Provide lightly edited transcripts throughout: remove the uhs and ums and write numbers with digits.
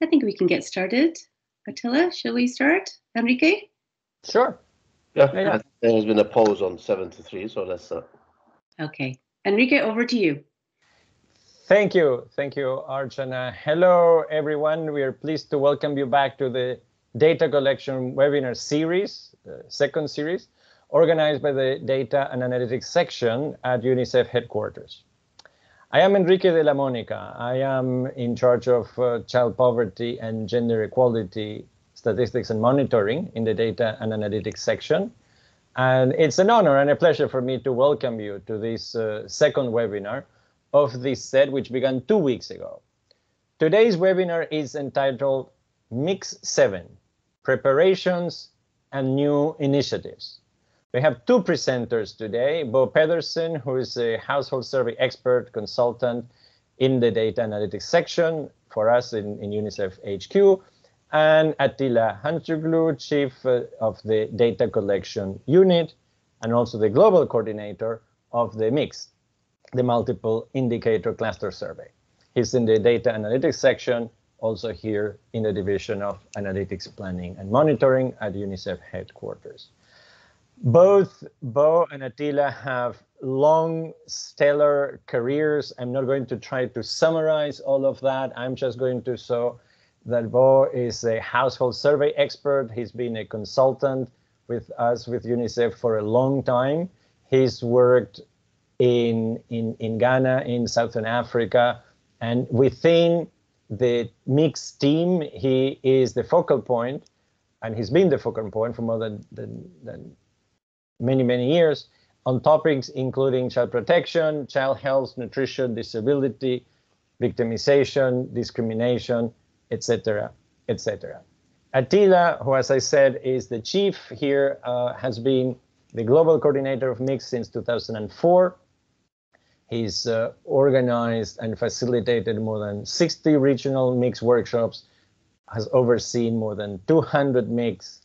I think we can get started. Attila, shall we start? Enrique? Sure. Yeah. There has been a pause on 7 to 3, so let's start. Okay. Enrique, over to you. Thank you, Archana. Hello, everyone. We are pleased to welcome you back to the data collection webinar series, the second series, organized by the Data and Analytics section at UNICEF headquarters. I am Enrique de la Monica. I am in charge of child poverty and gender equality statistics and monitoring in the Data and Analytics section. And it's an honor and a pleasure for me to welcome you to this second webinar of this set, which began 2 weeks ago. Today's webinar is entitled Mix 7, Preparations and New Initiatives. We have two presenters today, Pedersen, who is a household survey expert consultant in the data analytics section for us in UNICEF HQ, and Attila Hancioglu, chief of the data collection unit, and also the global coordinator of the MIX, the multiple indicator cluster survey. He's in the data analytics section, also here in the division of analytics planning and monitoring at UNICEF headquarters. Both Bo and Attila have long, stellar careers. I'm not going to try to summarize all of that. I'm just going to show that Bo is a household survey expert. He's been a consultant with us, with UNICEF, for a long time. He's worked in Ghana, in Southern Africa, and within the MIX team, he is the focal point, and he's been the focal point for more than many years on topics including child protection, child health, nutrition, disability, victimization, discrimination, etc., etc. Attila, who, as I said, is the chief here, has been the global coordinator of MIX since 2004. He's organized and facilitated more than 60 regional MIX workshops, has overseen more than 200 MIX,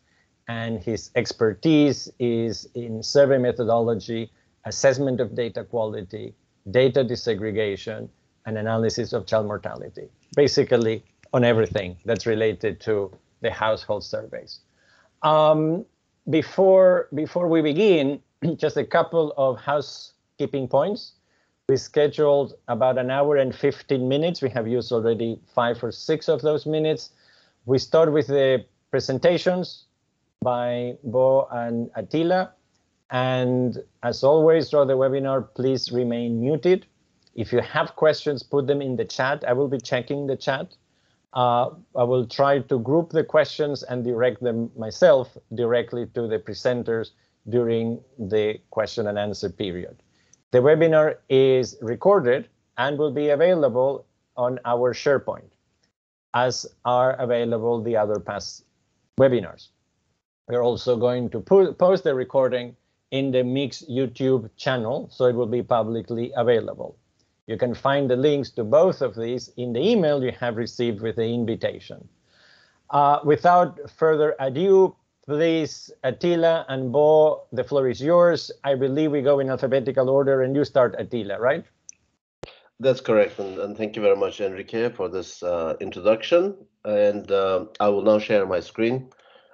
and his expertise is in survey methodology, assessment of data quality, data disaggregation, and analysis of child mortality, basically on everything that's related to the household surveys. Before we begin, just a couple of housekeeping points. We scheduled about an hour and 15 minutes. We have used already 5 or 6 of those minutes. We start with the presentations by Bo and Attila. And as always, throughout the webinar, please remain muted. If you have questions, put them in the chat. I will be checking the chat. I will try to group the questions and direct them myself directly to the presenters during the question and answer period. The webinar is recorded and will be available on our SharePoint, as are available the other past webinars. We're also going to post the recording in the MIX YouTube channel, so it will be publicly available. You can find the links to both of these in the email you have received with the invitation. Without further ado, please, Attila and Bo, the floor is yours. I believe we go in alphabetical order, and you start, Attila, right? That's correct, and thank you very much, Enrique, for this introduction. And I will now share my screen.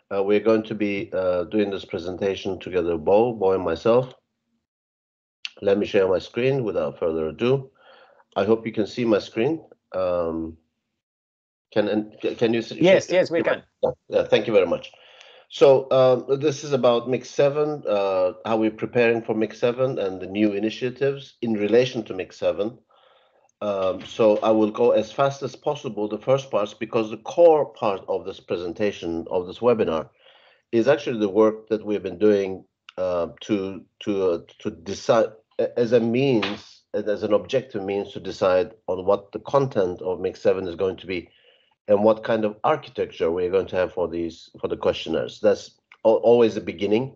We're going to be doing this presentation together, Bo and myself. Let me share my screen without further ado. I hope you can see my screen. Can you see? Yes, we can. Yeah, thank you very much. So this is about MIX 7, how we're preparing for MIX 7 and the new initiatives in relation to MIX 7. So I will go as fast as possible, the first parts, because the core part of this presentation, of this webinar, is actually the work that we've been doing to decide as a means, as an objective means to decide on what the content of MIX 7 is going to be and what kind of architecture we're going to have for the questionnaires. That's always the beginning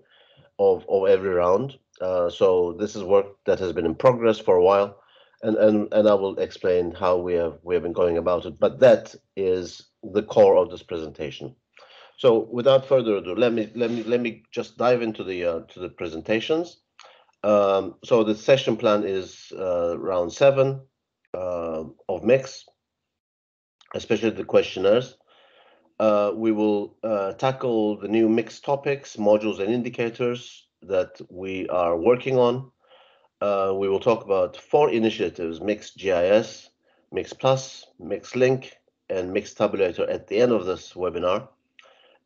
of every round. So this is work that has been in progress for a while. And I will explain how we have been going about it, but that is the core of this presentation. So without further ado, let me just dive into the presentations. So the session plan is round 7 of MIX. especially the questionnaires. We will tackle the new mixed topics, modules, and indicators that we are working on. We will talk about 4 initiatives: Mixed GIS, Mixed Plus, Mixed Link, and Mixed Tabulator at the end of this webinar.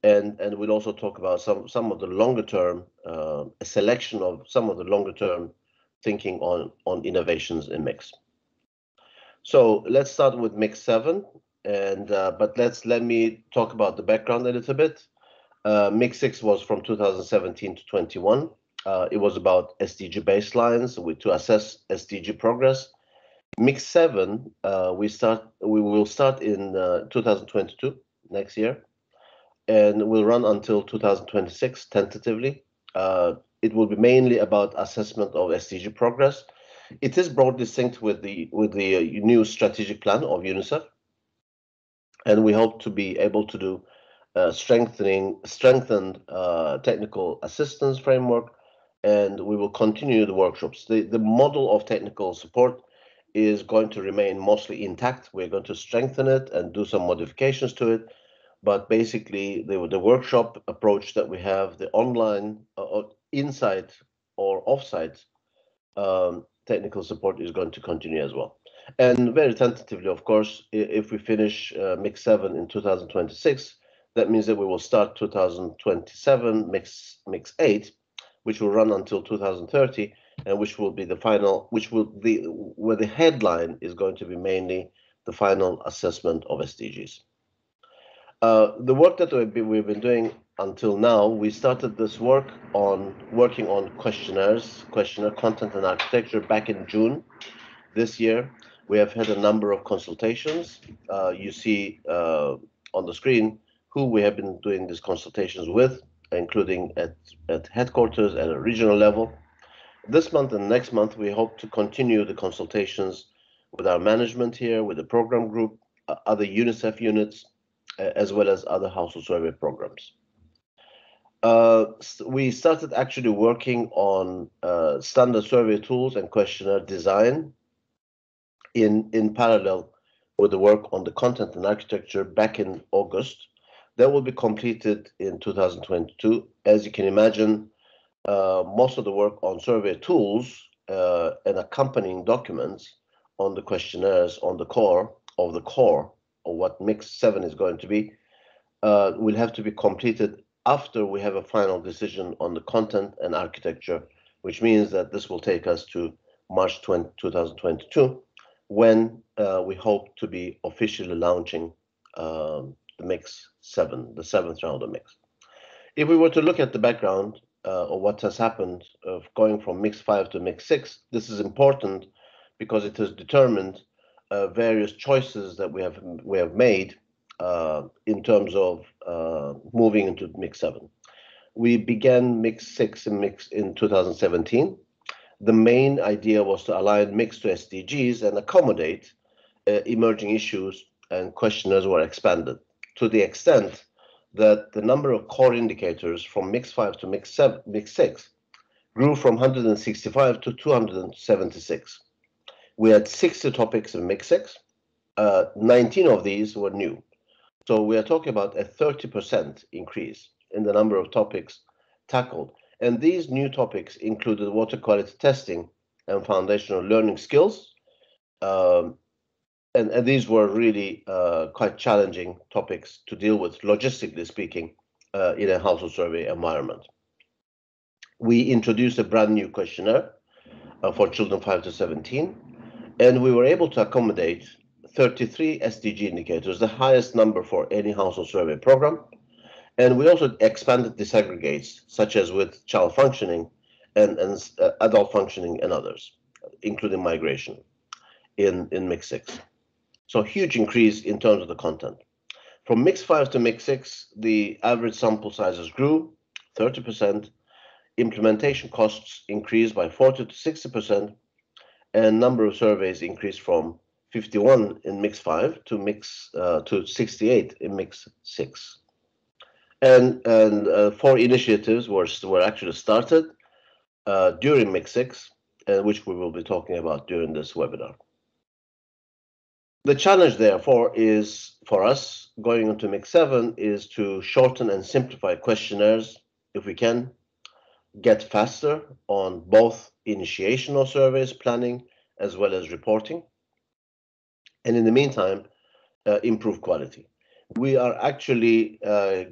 And we'll also talk about some of the longer term, a selection of some of the longer term thinking on innovations in Mix. So let's start with Mix 7, and but let me talk about the background a little bit. Mix 6 was from 2017 to 21. It was about SDG baselines to assess SDG progress. Mix 7, we will start in 2022, next year, and will run until 2026 tentatively. It will be mainly about assessment of SDG progress. It is broadly synced with the new strategic plan of UNICEF, and we hope to be able to do strengthened technical assistance framework, and we will continue the workshops. The model of technical support is going to remain mostly intact. We're going to strengthen it and do some modifications to it, but basically the workshop approach that we have, the online inside or offsite technical support is going to continue as well. And very tentatively, of course, if we finish Mix 7 in 2026, that means that we will start 2027 Mix 8, which will run until 2030, and which will be the final, where the headline is going to be mainly the final assessment of SDGs. The work that we've been doing until now, we started this work working on questionnaire content and architecture back in June this year. We have had a number of consultations. You see on the screen who we have been doing these consultations with, including at headquarters at a regional level. This month and next month, we hope to continue the consultations with our management here, with the program group, other UNICEF units, as well as other household survey programs. We started actually working on standard survey tools and questionnaire design in parallel with the work on the content and architecture back in August. That will be completed in 2022. As you can imagine, most of the work on survey tools and accompanying documents on the questionnaires, on the core of what Mix 7 is going to be, will have to be completed after we have a final decision on the content and architecture, which means that this will take us to March 2022, when we hope to be officially launching the Mix 7, the 7th round of Mix. If we were to look at the background of what has happened of going from Mix 5 to Mix 6, this is important because it has determined various choices that we have made in terms of moving into Mix 7. We began Mix 6 in 2017. The main idea was to align Mix to SDGs and accommodate emerging issues, and questionnaires were expanded to the extent that the number of core indicators from Mix 5 to Mix 6 grew from 165 to 276. We had 60 topics in Mix 6. 19 of these were new. So we are talking about a 30% increase in the number of topics tackled. And these new topics included water quality testing and foundational learning skills. And these were really quite challenging topics to deal with, logistically speaking, in a household survey environment. We introduced a brand new questionnaire for children 5 to 17, and we were able to accommodate 33 SDG indicators, the highest number for any household survey program. And we also expanded disaggregates, such as with child functioning and adult functioning and others, including migration in Mix 6. So huge increase in terms of the content. From Mix 5 to Mix 6, the average sample sizes grew 30%, implementation costs increased by 40 to 60%, and number of surveys increased from 51 in Mix 5 to 68 in Mix 6. And 4 initiatives were actually started during Mix 6, which we will be talking about during this webinar. The challenge, therefore, is for us going into Mix 7 is to shorten and simplify questionnaires if we can, get faster on both initiation of surveys, planning, as well as reporting, and in the meantime, improve quality. We are actually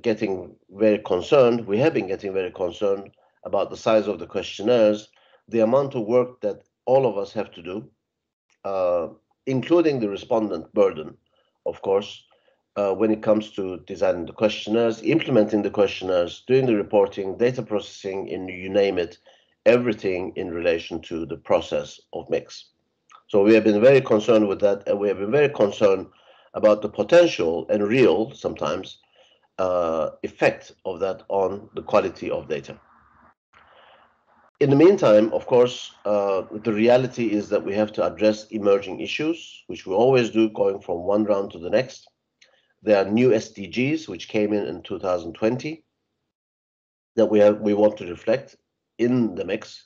getting very concerned. We have been getting very concerned about the size of the questionnaires, the amount of work that all of us have to do, including the respondent burden, of course, when it comes to designing the questionnaires, implementing the questionnaires, doing the reporting, data processing, and you name it, everything in relation to the process of mix. So we have been very concerned with that, and we have been very concerned about the potential and real, sometimes, effect of that on the quality of data. In the meantime, of course, the reality is that we have to address emerging issues, which we always do, going from one round to the next. There are new SDGs which came in 2020 that we want to reflect in the mix.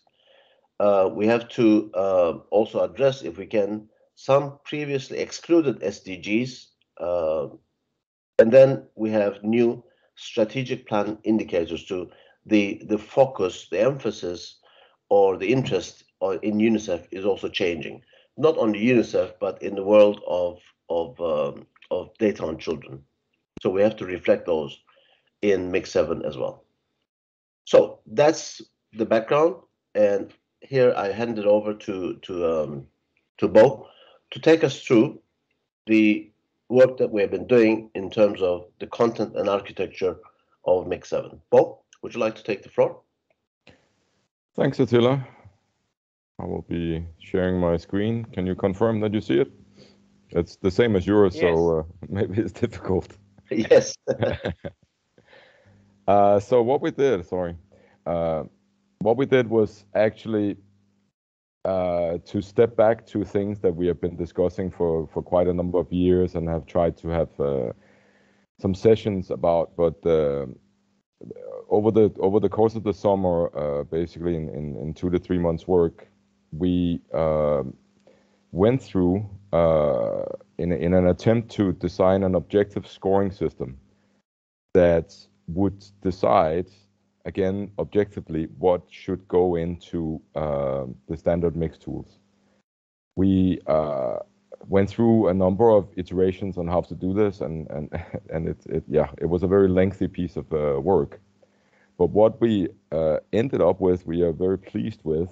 We have to also address, if we can, some previously excluded SDGs, and then we have new strategic plan indicators to the focus, the emphasis, or the interest in UNICEF is also changing. Not only UNICEF, but in the world of data on children. So we have to reflect those in Mix 7 as well. So that's the background, and here I hand it over to Bo to take us through the work that we have been doing in terms of the content and architecture of Mix 7. Bo, would you like to take the floor? Thanks, Attila. I will be sharing my screen. Can you confirm that you see it? It's the same as yours, yes. So maybe it's difficult. Yes. So what we did, was actually to step back to things that we have been discussing for quite a number of years and have tried to have some sessions about, but over the course of the summer, basically in 2 to 3 months work, we went through in an attempt to design an objective scoring system that would decide, again, objectively, what should go into the standard mix tools. We went through a number of iterations on how to do this, and it was a very lengthy piece of work. But what we ended up with, we are very pleased with.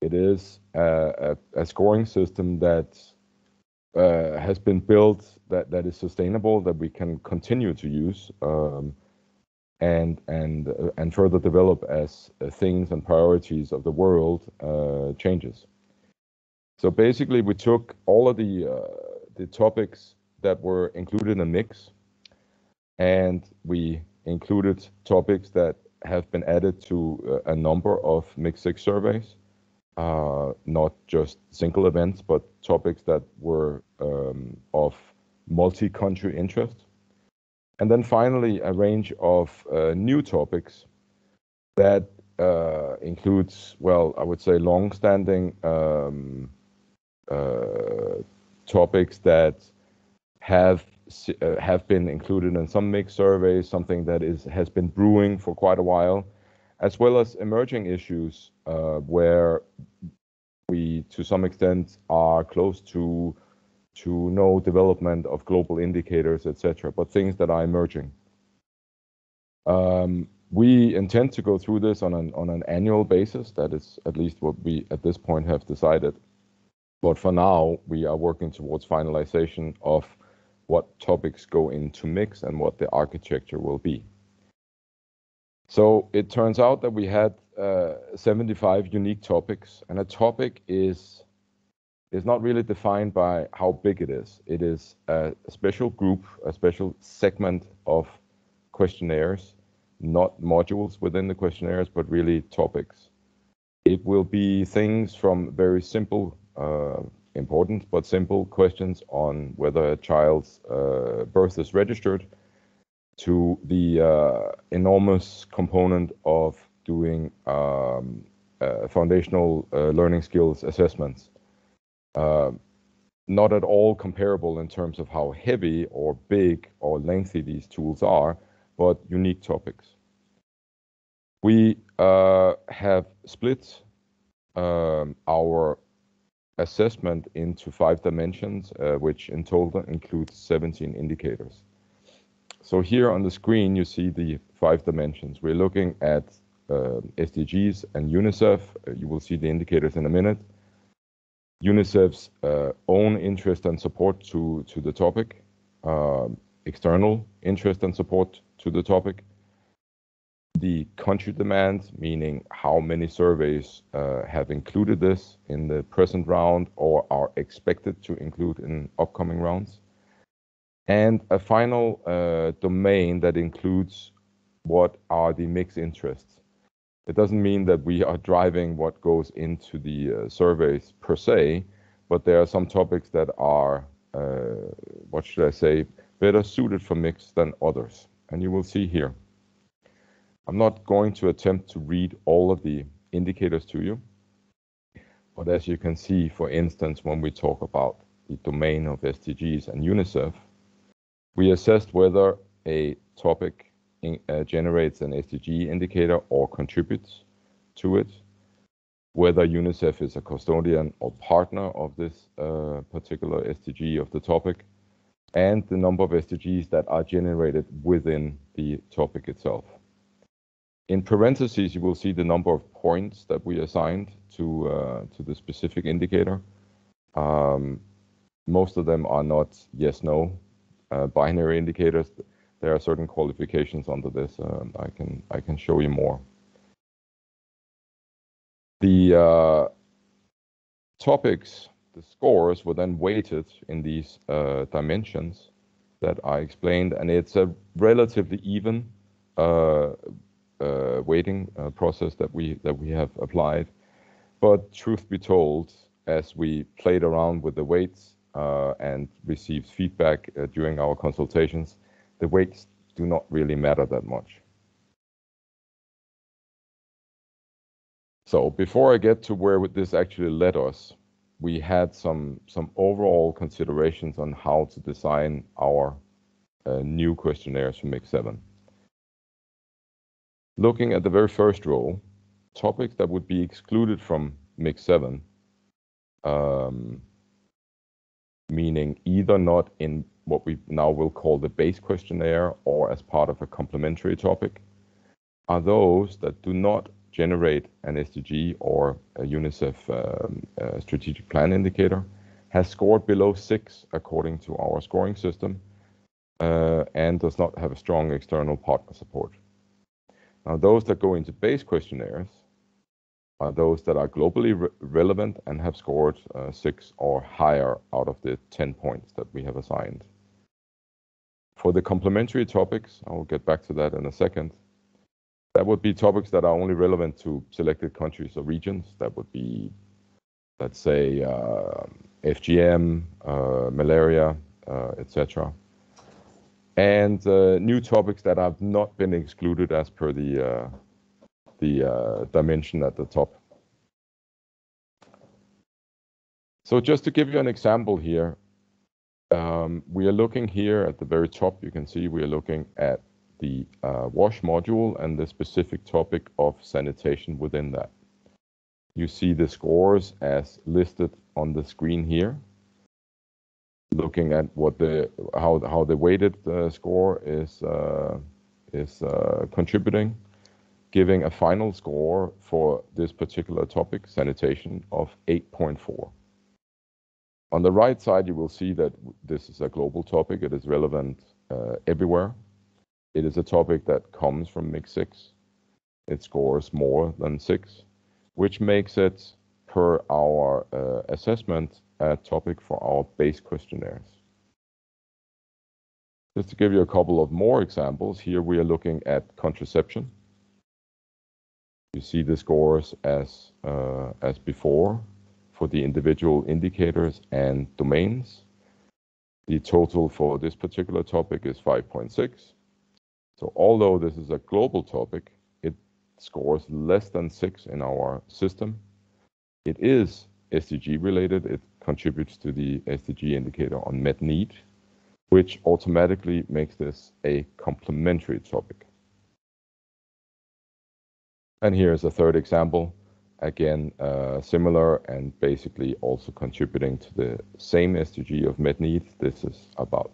It is a scoring system that has been built that is sustainable, that we can continue to use and further develop as things and priorities of the world changes. So basically, we took all of the topics that were included in Mix, and we included topics that have been added to a number of Mix 6 surveys. Not just single events, but topics that were of multi-country interest. And then finally, a range of new topics that includes, well, I would say long-standing topics that have been included in some Mix surveys, something that has been brewing for quite a while, as well as emerging issues where we, to some extent, are close to no development of global indicators, etc., but things that are emerging. We intend to go through this on an annual basis. That is at least what we at this point have decided. But for now, we are working towards finalization of what topics go into Mix and what the architecture will be. So it turns out that we had 75 unique topics, and a topic is not really defined by how big it is. It is a special group, a special segment of questionnaires, not modules within the questionnaires, but really topics. It will be things from very simple, important but simple questions on whether a child's birth is registered, to the enormous component of doing foundational learning skills assessments. not at all comparable in terms of how heavy or big or lengthy these tools are, but unique topics. We have split our assessment into 5 dimensions, which in total includes 17 indicators. So here on the screen, you see the 5 dimensions. We're looking at SDGs and UNICEF. You will see the indicators in a minute. UNICEF's own interest and support to the topic, external interest and support to the topic, the country demand, meaning how many surveys have included this in the present round or are expected to include in upcoming rounds, and a final domain that includes what are the mixed interests. It doesn't mean that we are driving what goes into the surveys per se, but there are some topics that are, what should I say, better suited for mix than others. And you will see here. I'm not going to attempt to read all of the indicators to you, but as you can see, for instance, when we talk about the domain of SDGs and UNICEF, we assessed whether a topic generates an SDG indicator or contributes to it, whether UNICEF is a custodian or partner of this particular SDG of the topic, and the number of SDGs that are generated within the topic itself. In parentheses, you will see the number of points that we assigned to the specific indicator. Most of them are not yes/no binary indicators. There are certain qualifications under this. I can show you more. The topics, the scores, were then weighted in these dimensions that I explained, and it's a relatively even weighting process that we have applied. But truth be told, as we played around with the weights and received feedback during our consultations, the weights do not really matter that much. So before I get to where this actually led us, we had some overall considerations on how to design our new questionnaires for Mix 7. Looking at the very first row, topics that would be excluded from Mix 7, meaning either not in what we now will call the base questionnaire or as part of a complementary topic, are those that do not generate an SDG or a UNICEF strategic plan indicator, has scored below 6 according to our scoring system, and does not have a strong external partner support. Now, those that go into base questionnaires are those that are globally relevant and have scored 6 or higher out of the 10 points that we have assigned. For the complementary topics, I will get back to that in a second. That would be topics that are only relevant to selected countries or regions. That would be, let's say, FGM, malaria, etc. And new topics that have not been excluded as per the dimension at the top. So just to give you an example here, we are looking here at the very top. You can see we are looking at the WASH module and the specific topic of sanitation within that. You see the scores as listed on the screen here. Looking at what how the weighted score is contributing, giving a final score for this particular topic, sanitation, of 8.4. On the right side, you will see that this is a global topic. It is relevant everywhere. It is a topic that comes from Mix 6. It scores more than 6, which makes it, per our assessment, a topic for our base questionnaires. Just to give you a couple of more examples, here we are looking at contraception. You see the scores as before for the individual indicators and domains. The total for this particular topic is 5.6. So although this is a global topic, it scores less than 6 in our system. It is SDG related. It contributes to the SDG indicator on met need, which automatically makes this a complementary topic. And here's a third example, again, similar and basically also contributing to the same SDG of met need. This is about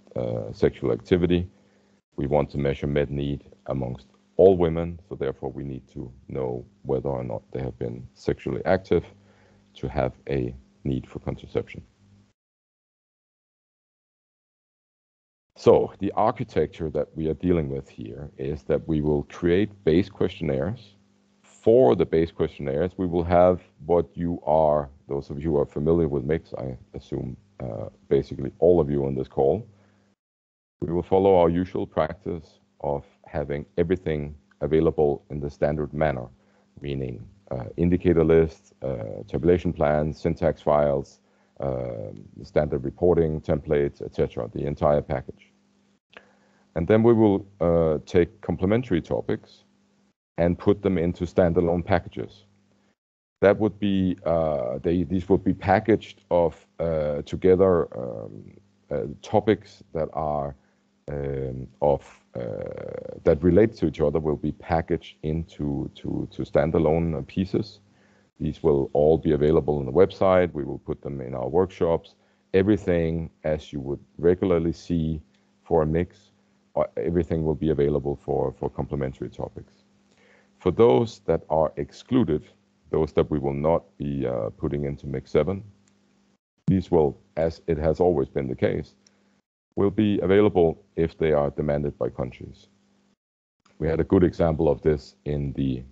sexual activity. We want to measure met need amongst all women, so therefore we need to know whether or not they have been sexually active to have a need for contraception. So the architecture that we are dealing with here is that we will create base questionnaires. For the base questionnaires, we will have what you are, those of you who are familiar with MICS, I assume basically all of you on this call, we will follow our usual practice of having everything available in the standard manner, meaning indicator lists, tabulation plans, syntax files, standard reporting templates, etc., the entire package. And then we will take complementary topics and put them into standalone packages. That would be, these would be packaged together topics that are that relate to each other will be packaged into standalone pieces. These will all be available on the website. We will put them in our workshops. Everything as you would regularly see for a mix, everything will be available for complementary topics. For those that are excluded, those that we will not be putting into Mix 7, these will, as it has always been the case, will be available if they are demanded by countries. We had a good example of this in the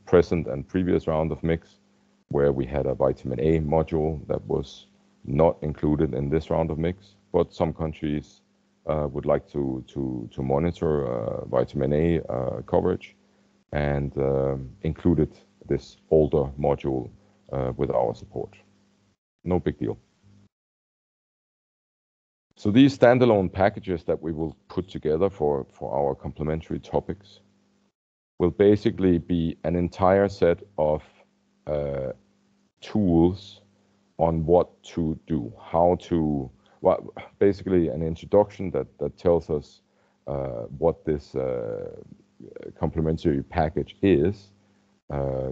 present and previous round of Mix, where we had a vitamin A module that was not included in this round of Mix, but some countries would like to monitor vitamin A coverage and included this older module with our support. No big deal. So these standalone packages that we will put together for our complementary topics will basically be an entire set of tools on what to do, how to, well, basically an introduction that tells us what this complementary package is,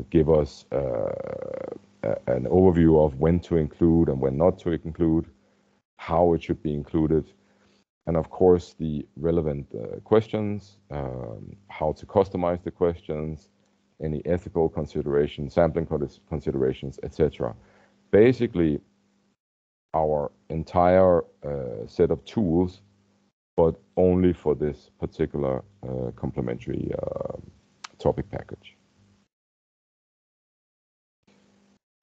give us an overview of when to include and when not to include, how it should be included, and of course the relevant questions, how to customize the questions, any ethical considerations, sampling considerations, etc. Basically, our entire set of tools, but only for this particular complementary topic package.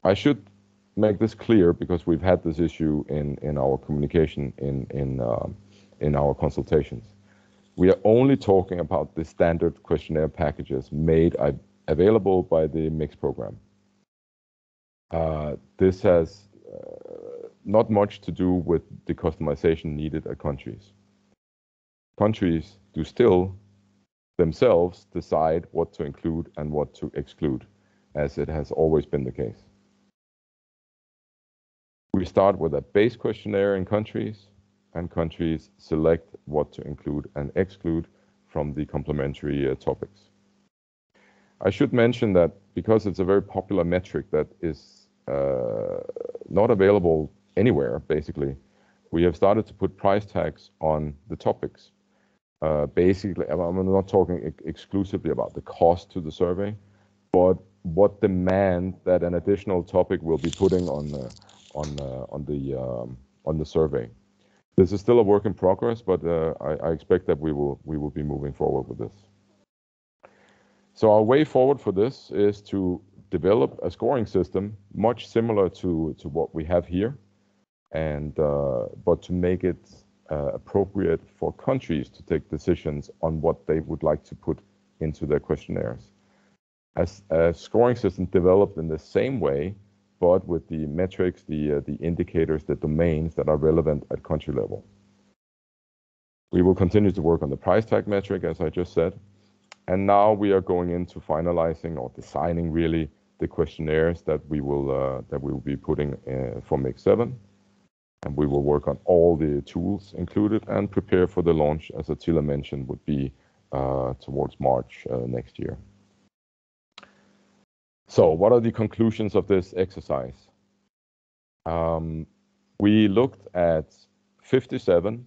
I should make this clear because we've had this issue in our communication in our consultations. We are only talking about the standard questionnaire packages made available by the MIX program. This has not much to do with the customization needed at countries. Countries do still themselves decide what to include and what to exclude, as it has always been the case. We start with a base questionnaire in countries, and countries select what to include and exclude from the complementary topics. I should mention that because it's a very popular metric that is not available anywhere, basically, we have started to put price tags on the topics. Basically, I'm not talking exclusively about the cost to the survey, but what demand that an additional topic will be putting on the survey. This is still a work in progress, but I expect that we will be moving forward with this. So our way forward for this is to develop a scoring system much similar to what we have here, and but to make it appropriate for countries to take decisions on what they would like to put into their questionnaires. As a scoring system developed in the same way, but with the metrics, the indicators, the domains that are relevant at country level. We will continue to work on the price tag metric, as I just said. And now we are going into finalizing or designing really the questionnaires that we will be putting for MIG7, and we will work on all the tools included and prepare for the launch, as Attila mentioned, would be towards March next year. So what are the conclusions of this exercise? We looked at 57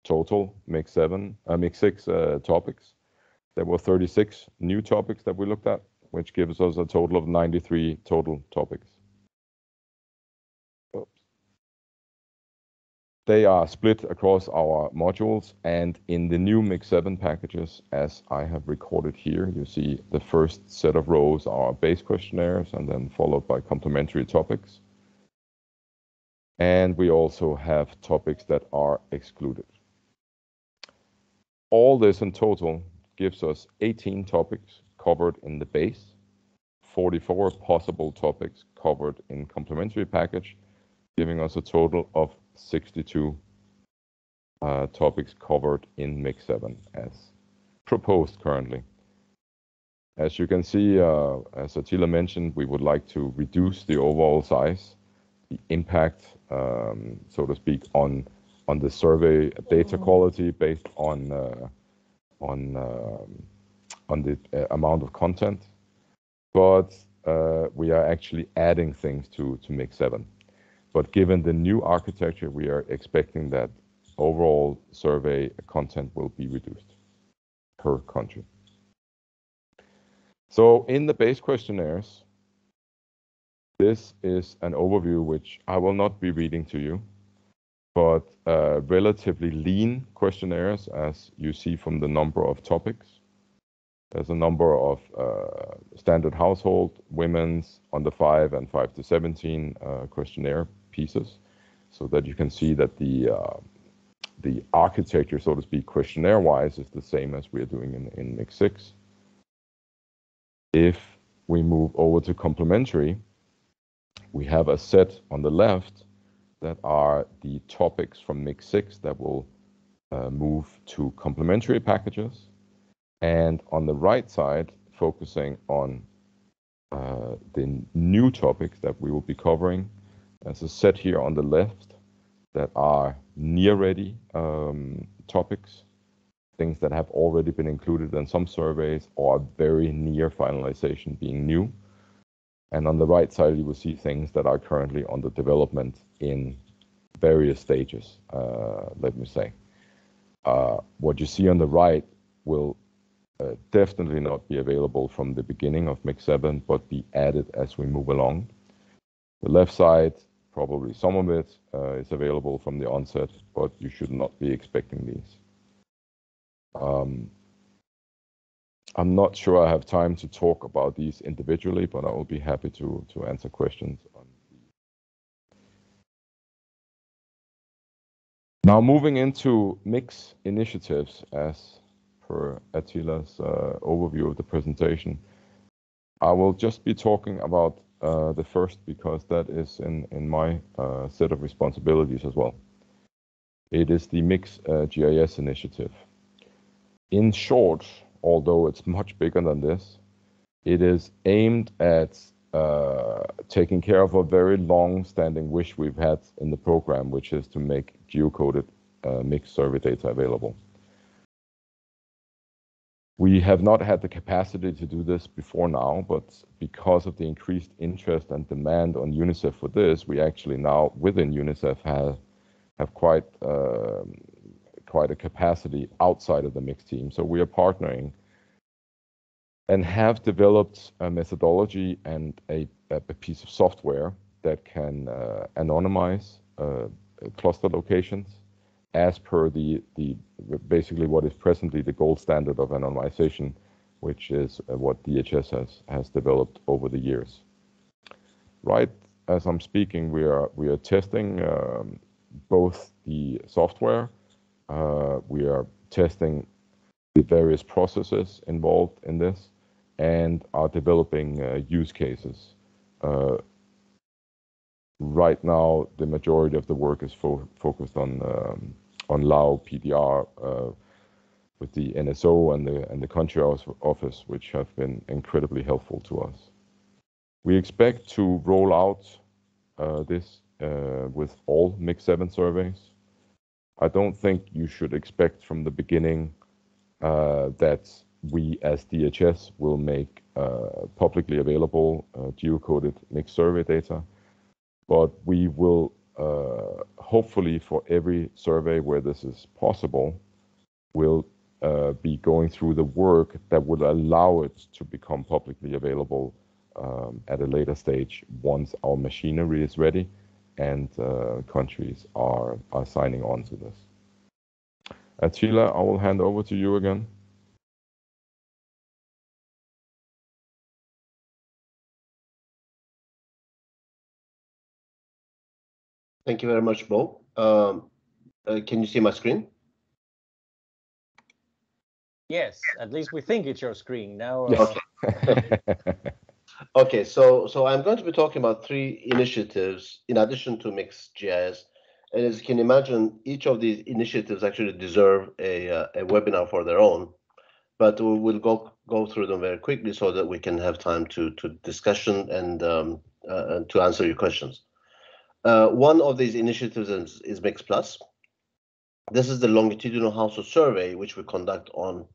total MIG6 topics. There were 36 new topics that we looked at, which gives us a total of 93 total topics. They are split across our modules, and in the new MIG7 packages, as I have recorded here, you see the first set of rows are base questionnaires and then followed by complementary topics. And we also have topics that are excluded. All this in total gives us 18 topics covered in the base, 44 possible topics covered in complementary package, giving us a total of 62 topics covered in MIG7 as proposed currently. As you can see, as Attila mentioned, we would like to reduce the overall size, the impact, so to speak, on the survey data quality based on the amount of content, but we are actually adding things to MIG7. But given the new architecture, we are expecting that overall survey content will be reduced per country. So in the base questionnaires, this is an overview which I will not be reading to you, but relatively lean questionnaires, as you see from the number of topics. There's a number of standard household, women's, under 5 and 5 to 17 questionnaire pieces, so that you can see that the architecture, so to speak, questionnaire-wise, is the same as we are doing in MIG6. If we move over to complementary, we have a set on the left that are the topics from MIG6 that will move to complementary packages. And on the right side, focusing on the new topics that we will be covering. There's a set here on the left that are near-ready topics, things that have already been included in some surveys or are very near finalization being new. And on the right side, you will see things that are currently under development in various stages, let me say. What you see on the right will definitely not be available from the beginning of MIG7, but be added as we move along. The left side, probably some of it is available from the onset, but you should not be expecting these. I'm not sure I have time to talk about these individually, but I will be happy to answer questions on these. Now moving into mix initiatives, as per Attila's overview of the presentation. I will just be talking about the first because that is in my set of responsibilities as well. It is the Mix GIS initiative. In short, although it's much bigger than this, it is aimed at taking care of a very long-standing wish we've had in the program, which is to make geocoded mixed survey data available. We have not had the capacity to do this before now, but because of the increased interest and demand on UNICEF for this, we actually now within UNICEF have quite a capacity outside of the mixed team. So we are partnering and have developed a methodology and a piece of software that can anonymize cluster locations as per the basically what is presently the gold standard of anonymization, which is what DHS has developed over the years. Right as I'm speaking, we are testing both the software, we are testing the various processes involved in this, and are developing use cases. Right now, the majority of the work is focused on Lao PDR with the NSO and the country office, which have been incredibly helpful to us. We expect to roll out this with all Mix7 surveys. I don't think you should expect from the beginning that we as DHS will make publicly available geocoded mixed survey data, but we will hopefully for every survey where this is possible, will be going through the work that would allow it to become publicly available at a later stage once our machinery is ready and countries are signing on to this. Attila, I will hand over to you again. Thank you very much, Bo. Can you see my screen? Yes, at least we think it's your screen now. Okay. Okay, so I'm going to be talking about 3 initiatives in addition to Mixed GIS. And as you can imagine, each of these initiatives actually deserve a webinar for their own. But we will go through them very quickly so that we can have time to discussion and to answer your questions. One of these initiatives is Mix Plus. This is the longitudinal household survey, which we conduct on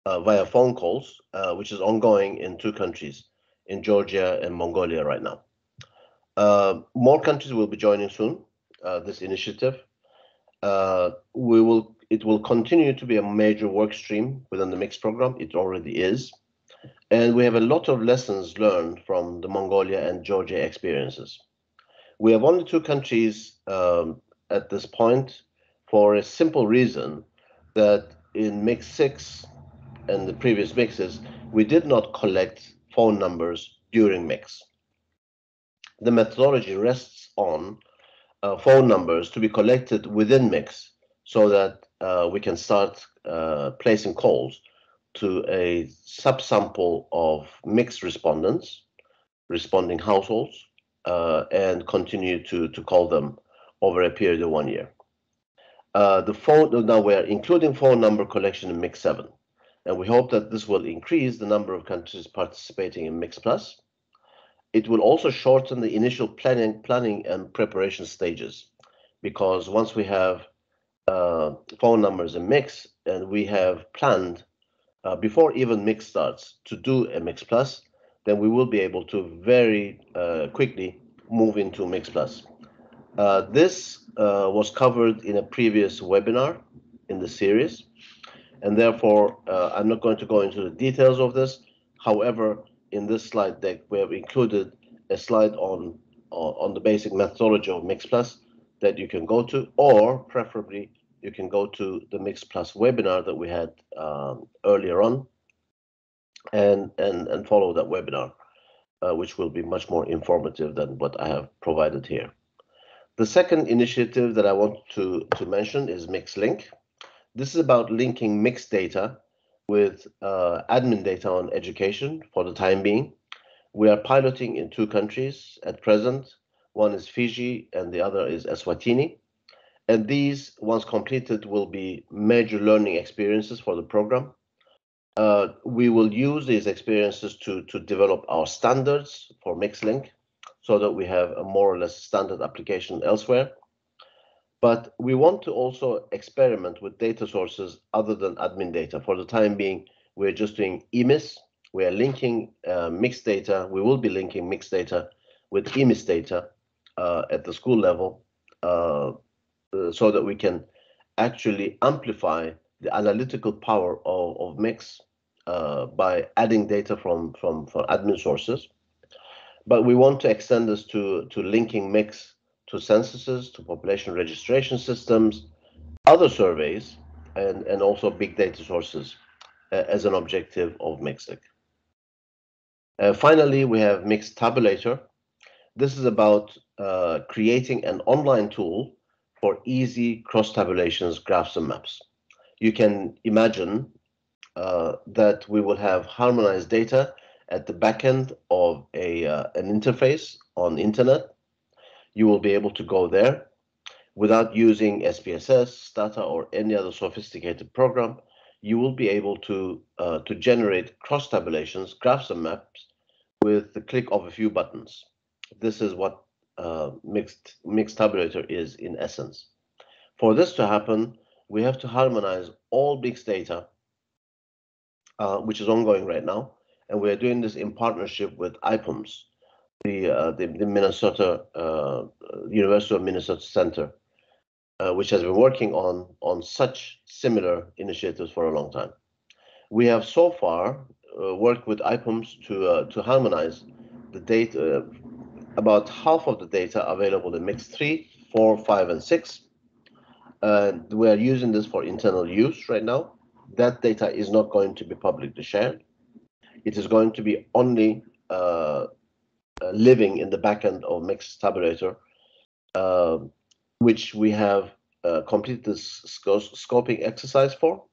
via phone calls, which is ongoing in 2 countries, in Georgia and Mongolia right now. More countries will be joining soon, this initiative. It will continue to be a major work stream within the Mix program. It already is. And we have a lot of lessons learned from the Mongolia and Georgia experiences. We have only 2 countries at this point for a simple reason that in Mix 6 and the previous mixes, we did not collect phone numbers during mix. The methodology rests on phone numbers to be collected within mix so that we can start placing calls to a subsample of mixed respondents, responding households, and continue to call them over a period of 1 year. Now we're including phone number collection in Mix 7. And we hope that this will increase the number of countries participating in Mix Plus. It will also shorten the initial planning and preparation stages, because once we have phone numbers in Mix and we have planned before even Mix starts to do a Mix Plus, then we will be able to very quickly move into Mix Plus. This was covered in a previous webinar in the series. And therefore, I'm not going to go into the details of this. However, in this slide deck, we have included a slide on the basic methodology of Mix Plus that you can go to, or preferably you can go to the Mix Plus webinar that we had earlier on and follow that webinar, which will be much more informative than what I have provided here. The second initiative that I want to mention is Mix Link. This is about linking mixed data with admin data on education for the time being. We are piloting in 2 countries at present. One is Fiji and the other is Eswatini. And these, once completed, will be major learning experiences for the program. We will use these experiences to develop our standards for MixLink so that we have a more or less standard application elsewhere. But we want to also experiment with data sources other than admin data. For the time being, we're just doing EMIS. We are linking mixed data. We will be linking mixed data with EMIS data at the school level so that we can actually amplify the analytical power of mix by adding data from admin sources. But we want to extend this to linking mix to censuses, to population registration systems, other surveys, and also big data sources as an objective of Mixlink. Finally, we have Mix Tabulator. This is about creating an online tool for easy cross-tabulations, graphs, and maps. You can imagine that we will have harmonized data at the back end of an interface on internet. You will be able to go there without using SPSS, Stata, or any other sophisticated program. You will be able to generate cross-tabulations, graphs and maps with the click of a few buttons. This is what mixed tabulator is in essence. For this to happen, we have to harmonize all mixed data, which is ongoing right now, and we are doing this in partnership with IPUMS, the Minnesota University of Minnesota Center, which has been working on such similar initiatives for a long time. We have so far worked with IPUMS to harmonize the data, about half of the data available in Mix 3, 4, 5, and 6. We are using this for internal use right now. That data is not going to be publicly shared. It is going to be only living in the backend of Mix Tabulator, which we have completed this scoping exercise for.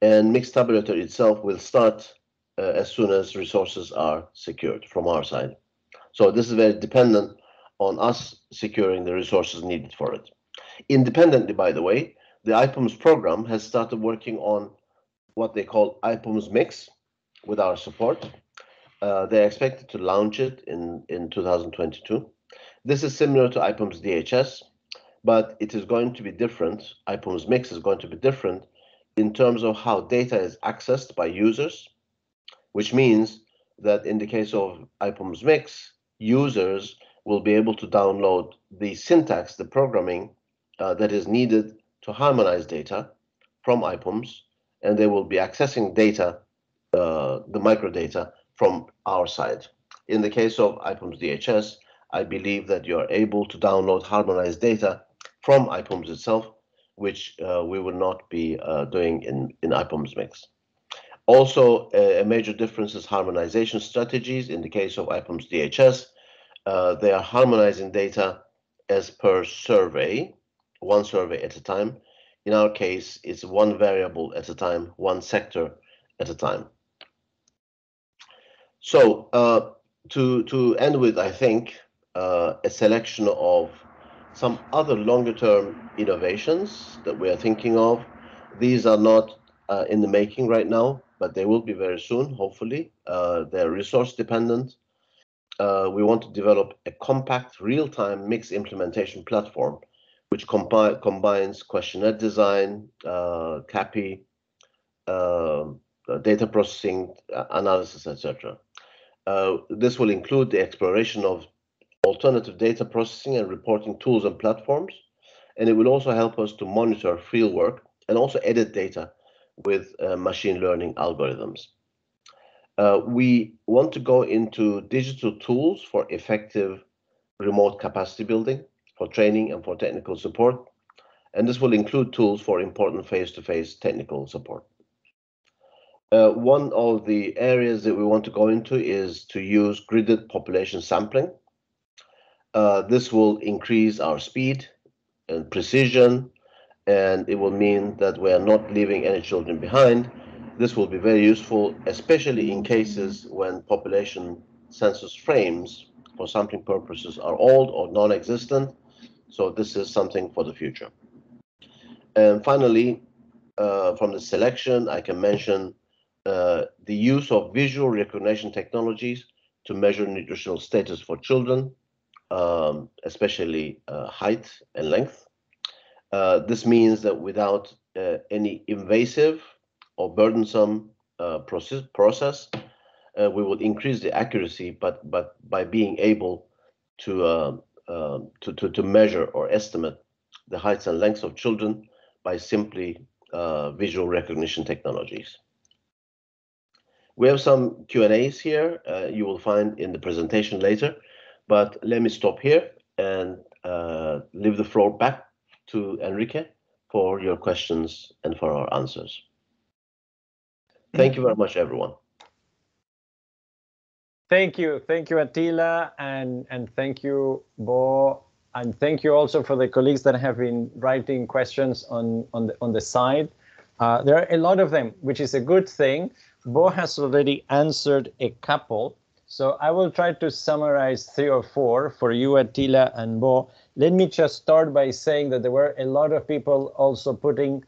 And Mix Tabulator itself will start as soon as resources are secured from our side. So this is very dependent on us securing the resources needed for it. Independently, by the way, the IPUMS program has started working on what they call IPUMS Mix with our support. They're expected to launch it in 2022. This is similar to IPUMS DHS, but it is going to be different. IPUMS Mix is going to be different in terms of how data is accessed by users, which means that in the case of IPUMS Mix, users will be able to download the syntax, the programming that is needed to harmonize data from IPUMS, and they will be accessing data, the microdata, from our side. In the case of IPUMS DHS, I believe that you are able to download harmonized data from IPUMS itself, which we will not be doing in IPUMS Mix. Also, a major difference is harmonization strategies. In the case of IPUMS DHS, they are harmonizing data as per survey, one survey at a time. In our case, it's one variable at a time, one sector at a time. So to end with, I think, a selection of some other longer-term innovations that we are thinking of. These are not in the making right now, but they will be very soon, hopefully. They're resource dependent. We want to develop a compact, real-time mixed implementation platform, which combines questionnaire design, CAPI, data processing, analysis, etc. This will include the exploration of alternative data processing and reporting tools and platforms, and it will also help us to monitor fieldwork and also edit data with machine learning algorithms. We want to go into digital tools for effective remote capacity building, for training and for technical support, and this will include tools for important face-to-face technical support. One of the areas that we want to go into is to use gridded population sampling. This will increase our speed and precision, and it will mean that we are not leaving any children behind. This will be very useful, especially in cases when population census frames for sampling purposes are old or non-existent. So this is something for the future. And finally, from the selection, I can mention the use of visual recognition technologies to measure nutritional status for children, especially height and length. This means that without any invasive or burdensome process, we will increase the accuracy, but by being able to measure or estimate the heights and lengths of children by simply visual recognition technologies. We have some Q&As here you will find in the presentation later, but let me stop here and leave the floor back to Enrique for your questions and for our answers. Thank you very much, everyone. Thank you, Attila, and thank you, Bo, and thank you also for the colleagues that have been writing questions on the side. There are a lot of them, which is a good thing. Bo has already answered a couple, so I will try to summarize 3 or 4 for you, Attila and Bo. Let me just start by saying that there were a lot of people also putting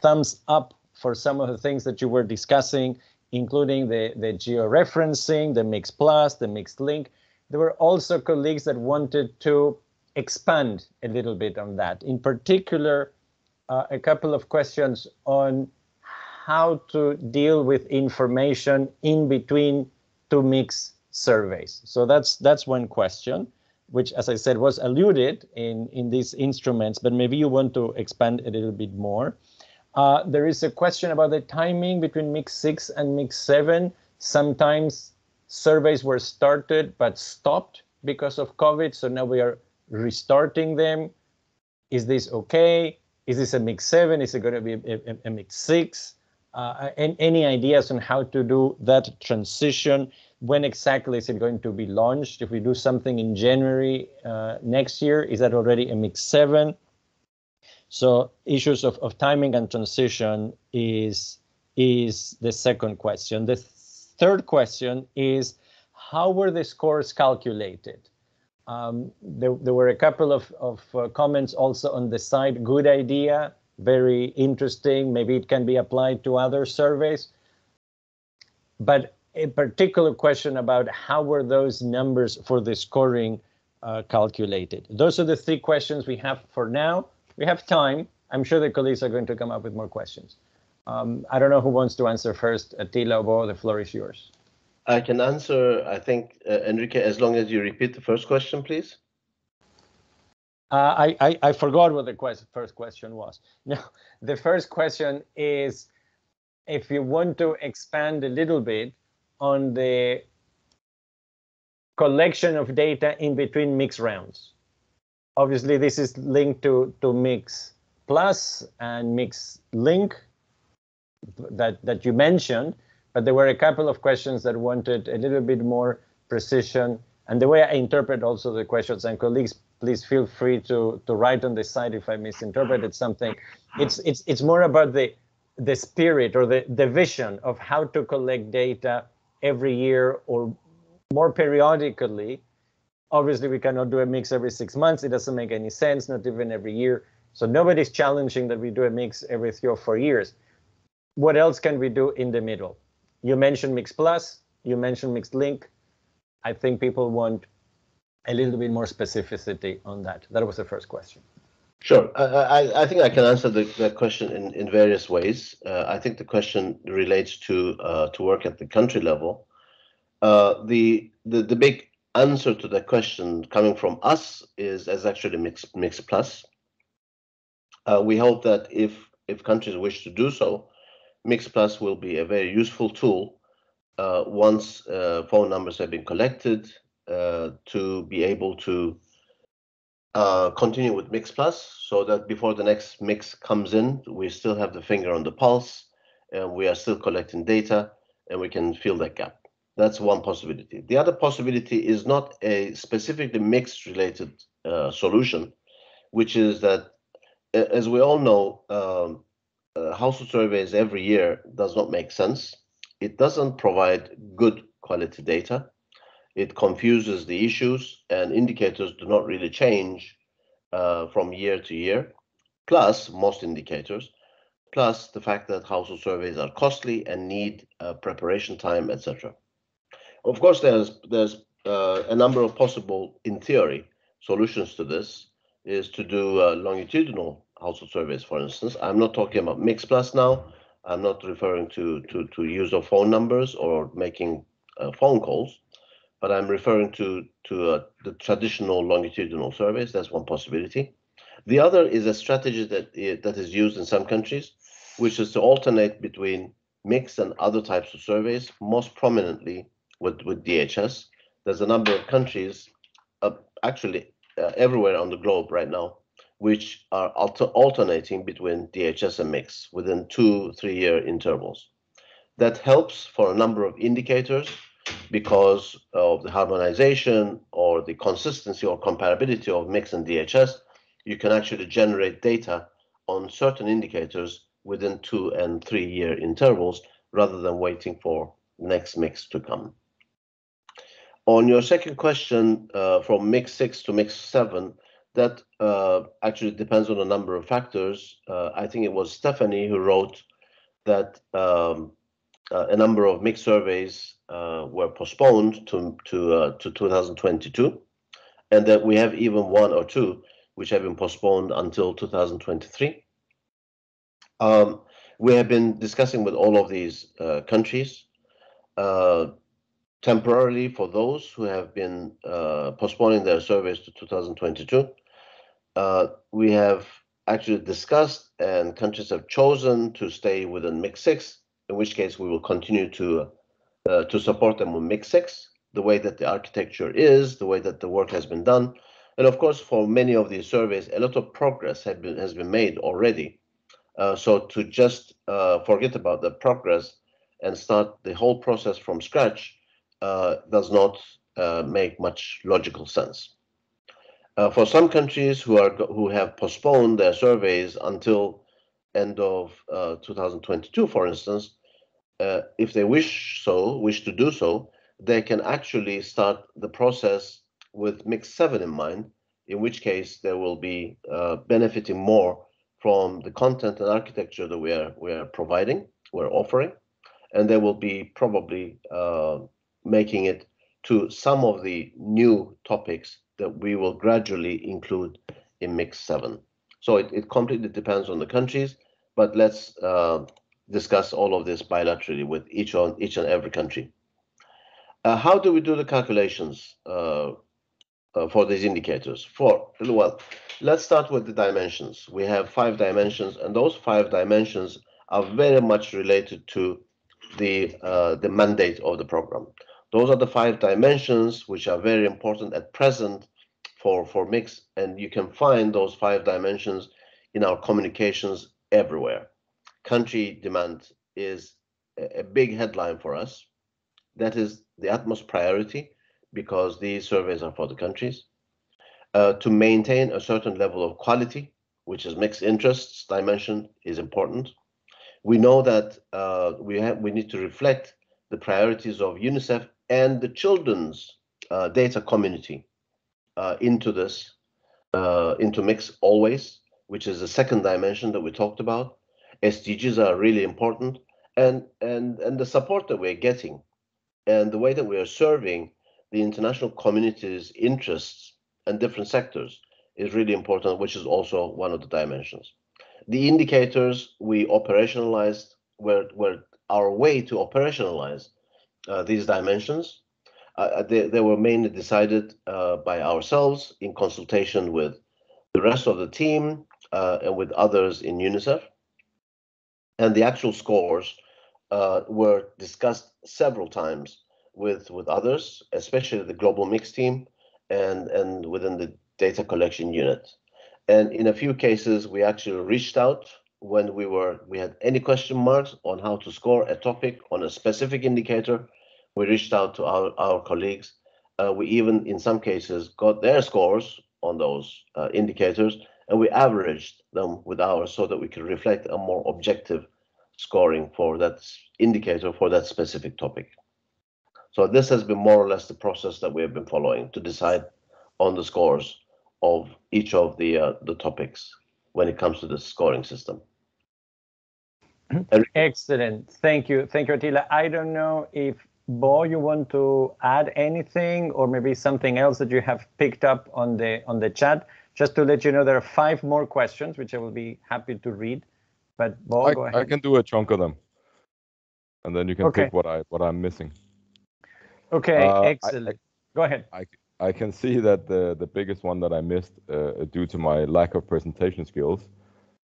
thumbs up for some of the things that you were discussing, including the georeferencing, the mix plus, the mixed link. There were also colleagues that wanted to expand a little bit on that. In particular, a couple of questions on how to deal with information in between two mix surveys. So that's one question, which, as I said, was alluded in these instruments, but maybe you want to expand a little bit more. There is a question about the timing between mix 6 and mix 7. Sometimes surveys were started but stopped because of COVID, so now we are restarting them. Is this okay? Is this a mix 7? Is it going to be a mix 6? And any ideas on how to do that transition? When exactly is it going to be launched? If we do something in January next year, is that already a mix 7? So issues of timing and transition is the second question. The third question is, how were the scores calculated? There were a couple of comments also on the side. Good idea, very interesting. Maybe it can be applied to other surveys. But a particular question about how were those numbers for the scoring calculated? Those are the three questions we have for now. We have time. I'm sure the colleagues are going to come up with more questions. I don't know who wants to answer first. Attila or Bo, the floor is yours. I can answer, I think, Enrique, as long as you repeat the first question, please. I forgot what the first question was. No, the first question is if you want to expand a little bit on the collection of data in between mix rounds. Obviously, this is linked to mix plus and mix link that you mentioned, but there were a couple of questions that wanted a little bit more precision. And the way I interpret also the questions, and colleagues, please feel free to write on the side if I misinterpreted something. It's more about the spirit or the vision of how to collect data every year or more periodically. Obviously, we cannot do a mix every 6 months. It doesn't make any sense, not even every year. So nobody's challenging that we do a mix every 3 or 4 years. What else can we do in the middle? You mentioned mix plus, you mentioned mixed link. I think people want a little bit more specificity on that. That was the first question. Sure. I think I can answer the question in various ways. I think the question relates to work at the country level. The big answer to the question coming from us is actually mix plus. We hope that if countries wish to do so, mix plus will be a very useful tool once phone numbers have been collected to be able to continue with mix plus, so that before the next mix comes in, we still have the finger on the pulse and we are still collecting data and we can fill that gap. That's one possibility. The other possibility is not a specifically mixed related solution, which is that, as we all know, household surveys every year does not make sense. It doesn't provide good quality data. It confuses the issues, and indicators do not really change from year to year, plus most indicators, plus the fact that household surveys are costly and need preparation time, etc. Of course, there's a number of possible, in theory, solutions to this, is to do longitudinal household surveys, for instance. I'm not talking about mix plus now. I'm not referring to use of phone numbers or making phone calls, but I'm referring to the traditional longitudinal surveys. That's one possibility. The other is a strategy that is used in some countries, which is to alternate between mixed and other types of surveys, most prominently with DHS. There's a number of countries, actually everywhere on the globe right now, which are alternating between DHS and mix within 2-3 year intervals. That helps for a number of indicators because of the harmonization or the consistency or comparability of mix and DHS. You can actually generate data on certain indicators within 2 and 3 year intervals rather than waiting for next mix to come. On your second question, from mix 6 to mix 7, that actually depends on a number of factors. I think it was Stephanie who wrote that a number of mixed surveys were postponed to 2022, and that we have even one or two which have been postponed until 2023. We have been discussing with all of these countries temporarily for those who have been postponing their surveys to 2022. We have actually discussed, and countries have chosen to stay within Mix 6, in which case we will continue to support them with Mix 6, the way that the architecture is, the way that the work has been done. And of course, for many of these surveys, a lot of progress has been made already. So to just forget about the progress and start the whole process from scratch does not make much logical sense. For some countries who have postponed their surveys until end of 2022, for instance, if they wish to do so, they can actually start the process with Mix 7 in mind, in which case they will be benefiting more from the content and architecture that we're offering, and they will be probably making it to some of the new topics that we will gradually include in Mix 7. So it completely depends on the countries, but let's discuss all of this bilaterally with each and every country. How do we do the calculations for these indicators? Well, let's start with the dimensions. We have 5 dimensions, and those 5 dimensions are very much related to the mandate of the program. Those are the 5 dimensions which are very important at present for Mix, and you can find those 5 dimensions in our communications everywhere. Country demand is a big headline for us. That is the utmost priority, because these surveys are for the countries. To maintain a certain level of quality, which is mixed interests dimension, is important. We know that we need to reflect the priorities of UNICEF and the children's data community into this, into Mix always, which is the second dimension that we talked about. SDGs are really important, and the support that we're getting and the way that we are serving the international community's interests and different sectors is really important, which is also one of the dimensions. The indicators we operationalized were our way to operationalize these dimensions. They were mainly decided by ourselves in consultation with the rest of the team and with others in UNICEF. And the actual scores were discussed several times with others, especially the global mix team and within the data collection unit. And in a few cases, we actually reached out when we had any question marks on how to score a topic on a specific indicator. We reached out to our colleagues. We even, in some cases, got their scores on those indicators, and we averaged them with ours so that we could reflect a more objective scoring for that indicator for that specific topic. So this has been more or less the process that we have been following to decide on the scores of each of the topics when it comes to the scoring system. Excellent. Thank you, Attila. I don't know if Bo, you want to add anything, or maybe something else that you have picked up on the chat. Just to let you know, there are 5 more questions, which I will be happy to read. But Bo, go ahead. I can do a chunk of them, and then you can pick what I'm missing. Okay, excellent. Go ahead. I can see that the biggest one that I missed due to my lack of presentation skills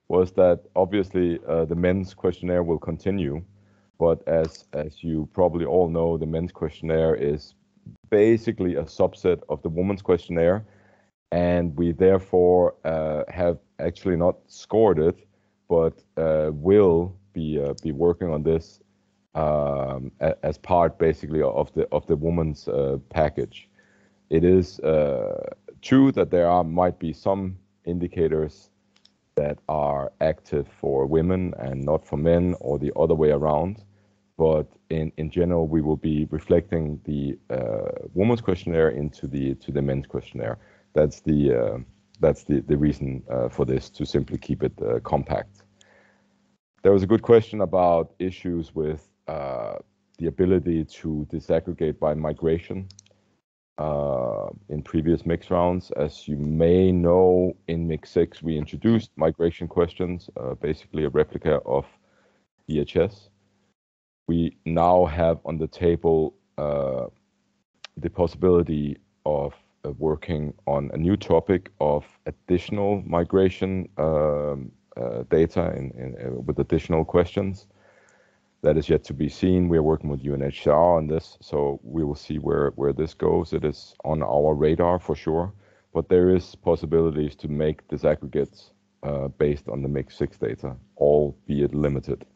was that obviously the men's questionnaire will continue, but as you probably all know, the men's questionnaire is basically a subset of the women's questionnaire, and we therefore have actually not scored it, but will be working on this as part basically of the women's package. It is true that there might be some indicators that are active for women and not for men, or the other way around. But in general, we will be reflecting the women's questionnaire into the men's questionnaire. That's the reason for this, to simply keep it compact. There was a good question about issues with the ability to disaggregate by migration in previous mix rounds. As you may know, in mix 6 we introduced migration questions, basically a replica of DHS. We now have on the table the possibility of working on a new topic of additional migration data with additional questions. That is yet to be seen. We are working with UNHCR on this, so we will see where this goes. It is on our radar for sure, but there is possibilities to make disaggregates based on the mix 6 data, albeit limited.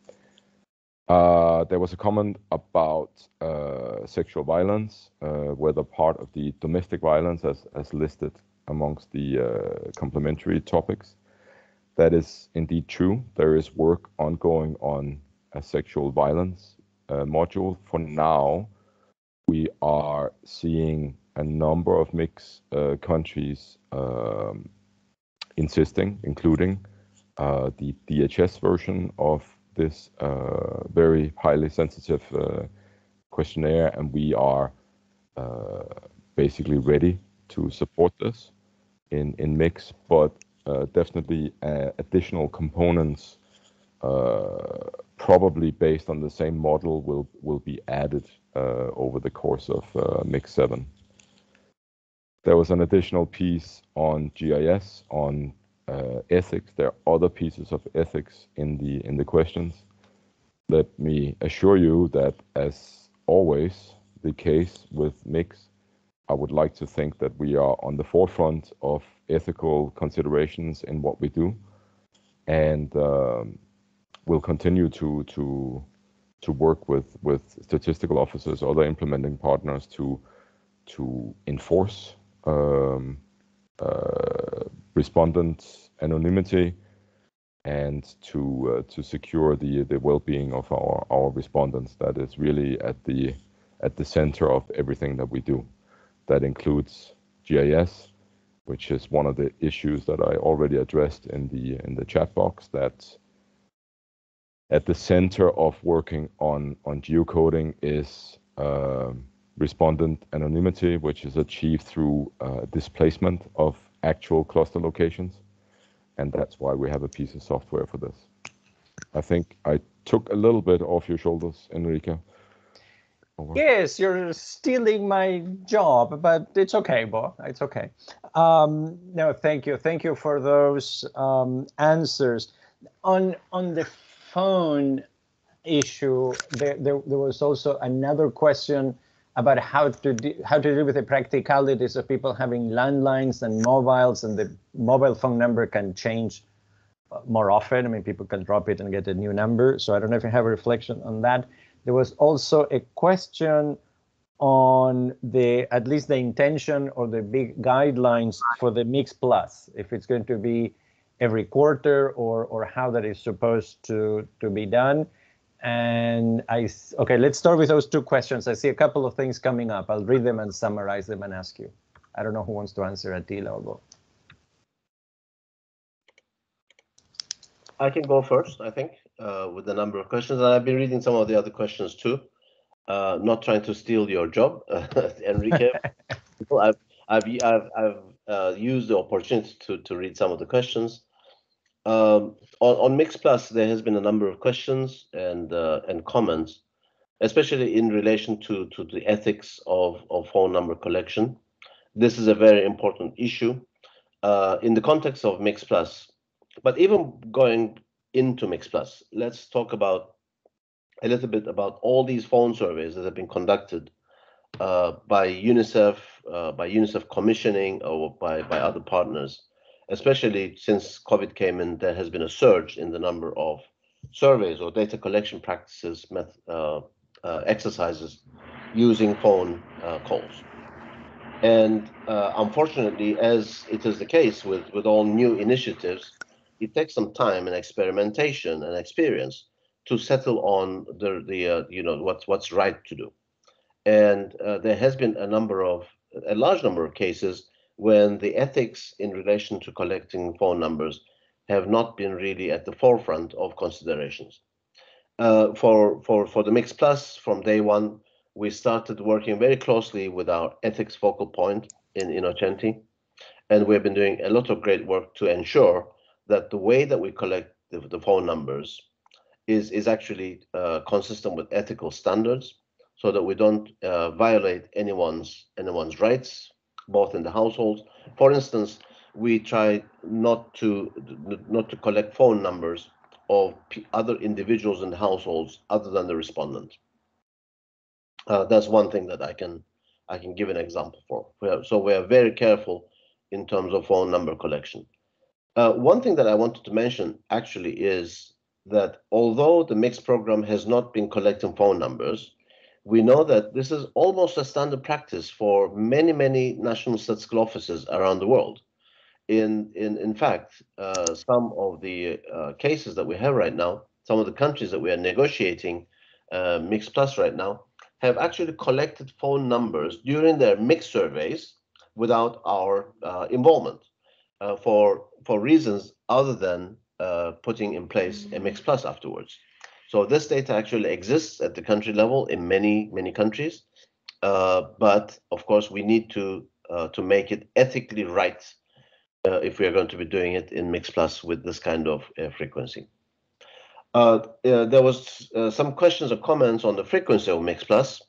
There was a comment about sexual violence, whether part of the domestic violence as listed amongst the complementary topics. That is indeed true. There is work ongoing on a sexual violence module. For now, we are seeing a number of mix countries insisting, including the DHS version of this very highly sensitive questionnaire, and we are basically ready to support this in mix, but definitely additional components probably based on the same model will be added over the course of mix 7. There was an additional piece on GIS, on ethics. There are other pieces of ethics in the questions. Let me assure you that, as always the case with mix, I would like to think that we are on the forefront of ethical considerations in what we do, and we'll continue to work with statistical officers, other implementing partners to enforce respondent anonymity and to secure the well-being of our respondents. That is really at the center of everything that we do. That includes GIS, which is one of the issues that I already addressed in the chat box. That at the center of working on geocoding is respondent anonymity, which is achieved through displacement of actual cluster locations. And that's why we have a piece of software for this. I think I took a little bit off your shoulders, Enrique. Over. Yes, you're stealing my job, but it's okay, Bo. It's okay. No, thank you. Thank you for those answers. On the phone issue, there was also another question about how to deal with the practicalities of people having landlines and mobiles, and the mobile phone number can change more often. I mean, people can drop it and get a new number. So I don't know if you have a reflection on that. There was also a question on at least the intention or the big guidelines for the Mix Plus, if it's going to be every quarter or how that is supposed to be done. And okay, let's start with those two questions. I see a couple of things coming up. I'll read them and summarize them and ask you. I don't know who wants to answer, Attila or Bo. I can go first, I think, with the number of questions. And I've been reading some of the other questions too. Not trying to steal your job, Enrique. I've used the opportunity to read some of the questions. On Mix Plus, there has been a number of questions and comments, especially in relation to the ethics of phone number collection. This is a very important issue in the context of Mix Plus. But even going into Mix Plus, let's talk about a little bit about all these phone surveys that have been conducted by UNICEF commissioning or by other partners. Especially since COVID came in, there has been a surge in the number of surveys or data collection practices, exercises using phone calls. And unfortunately, as it is the case with all new initiatives, it takes some time and experimentation and experience to settle on what's right to do. And there has been a large number of cases when the ethics in relation to collecting phone numbers have not been really at the forefront of considerations. For the Mix Plus, from day one, we started working very closely with our ethics focal point in Innocenti, and we've been doing a lot of great work to ensure that the way that we collect the phone numbers is actually consistent with ethical standards, so that we don't violate anyone's rights, both in the households. For instance, we try not to collect phone numbers of other individuals in the households other than the respondent. That's one thing that I can give an example for. So we are very careful in terms of phone number collection. One thing that I wanted to mention actually is that although the Mix program has not been collecting phone numbers, we know that this is almost a standard practice for many national statistical offices around the world. In fact, some of the cases that we have right now, some of the countries that we are negotiating Mix Plus right now, have actually collected phone numbers during their Mix surveys without our involvement, for reasons other than putting in place a Mix Plus afterwards. So this data actually exists at the country level in many countries, but of course we need to make it ethically right if we are going to be doing it in Mix Plus with this kind of frequency. There was some questions or comments on the frequency of Mix Plus.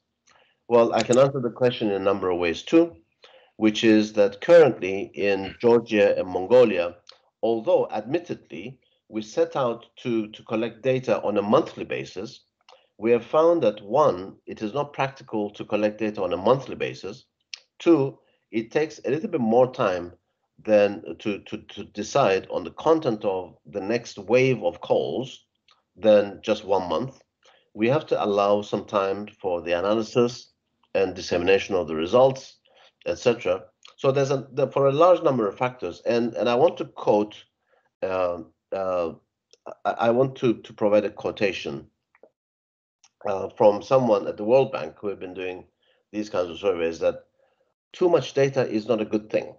Well, I can answer the question in a number of ways too, which is that currently in Georgia and Mongolia, although admittedly we set out to collect data on a monthly basis, we have found that one, it is not practical to collect data on a monthly basis. Two, it takes a little bit more time than to decide on the content of the next wave of calls than just 1 month. We have to allow some time for the analysis and dissemination of the results, etc. So there's for a large number of factors, and I want to quote. I want to provide a quotation from someone at the World Bank who have been doing these kinds of surveys, that too much data is not a good thing.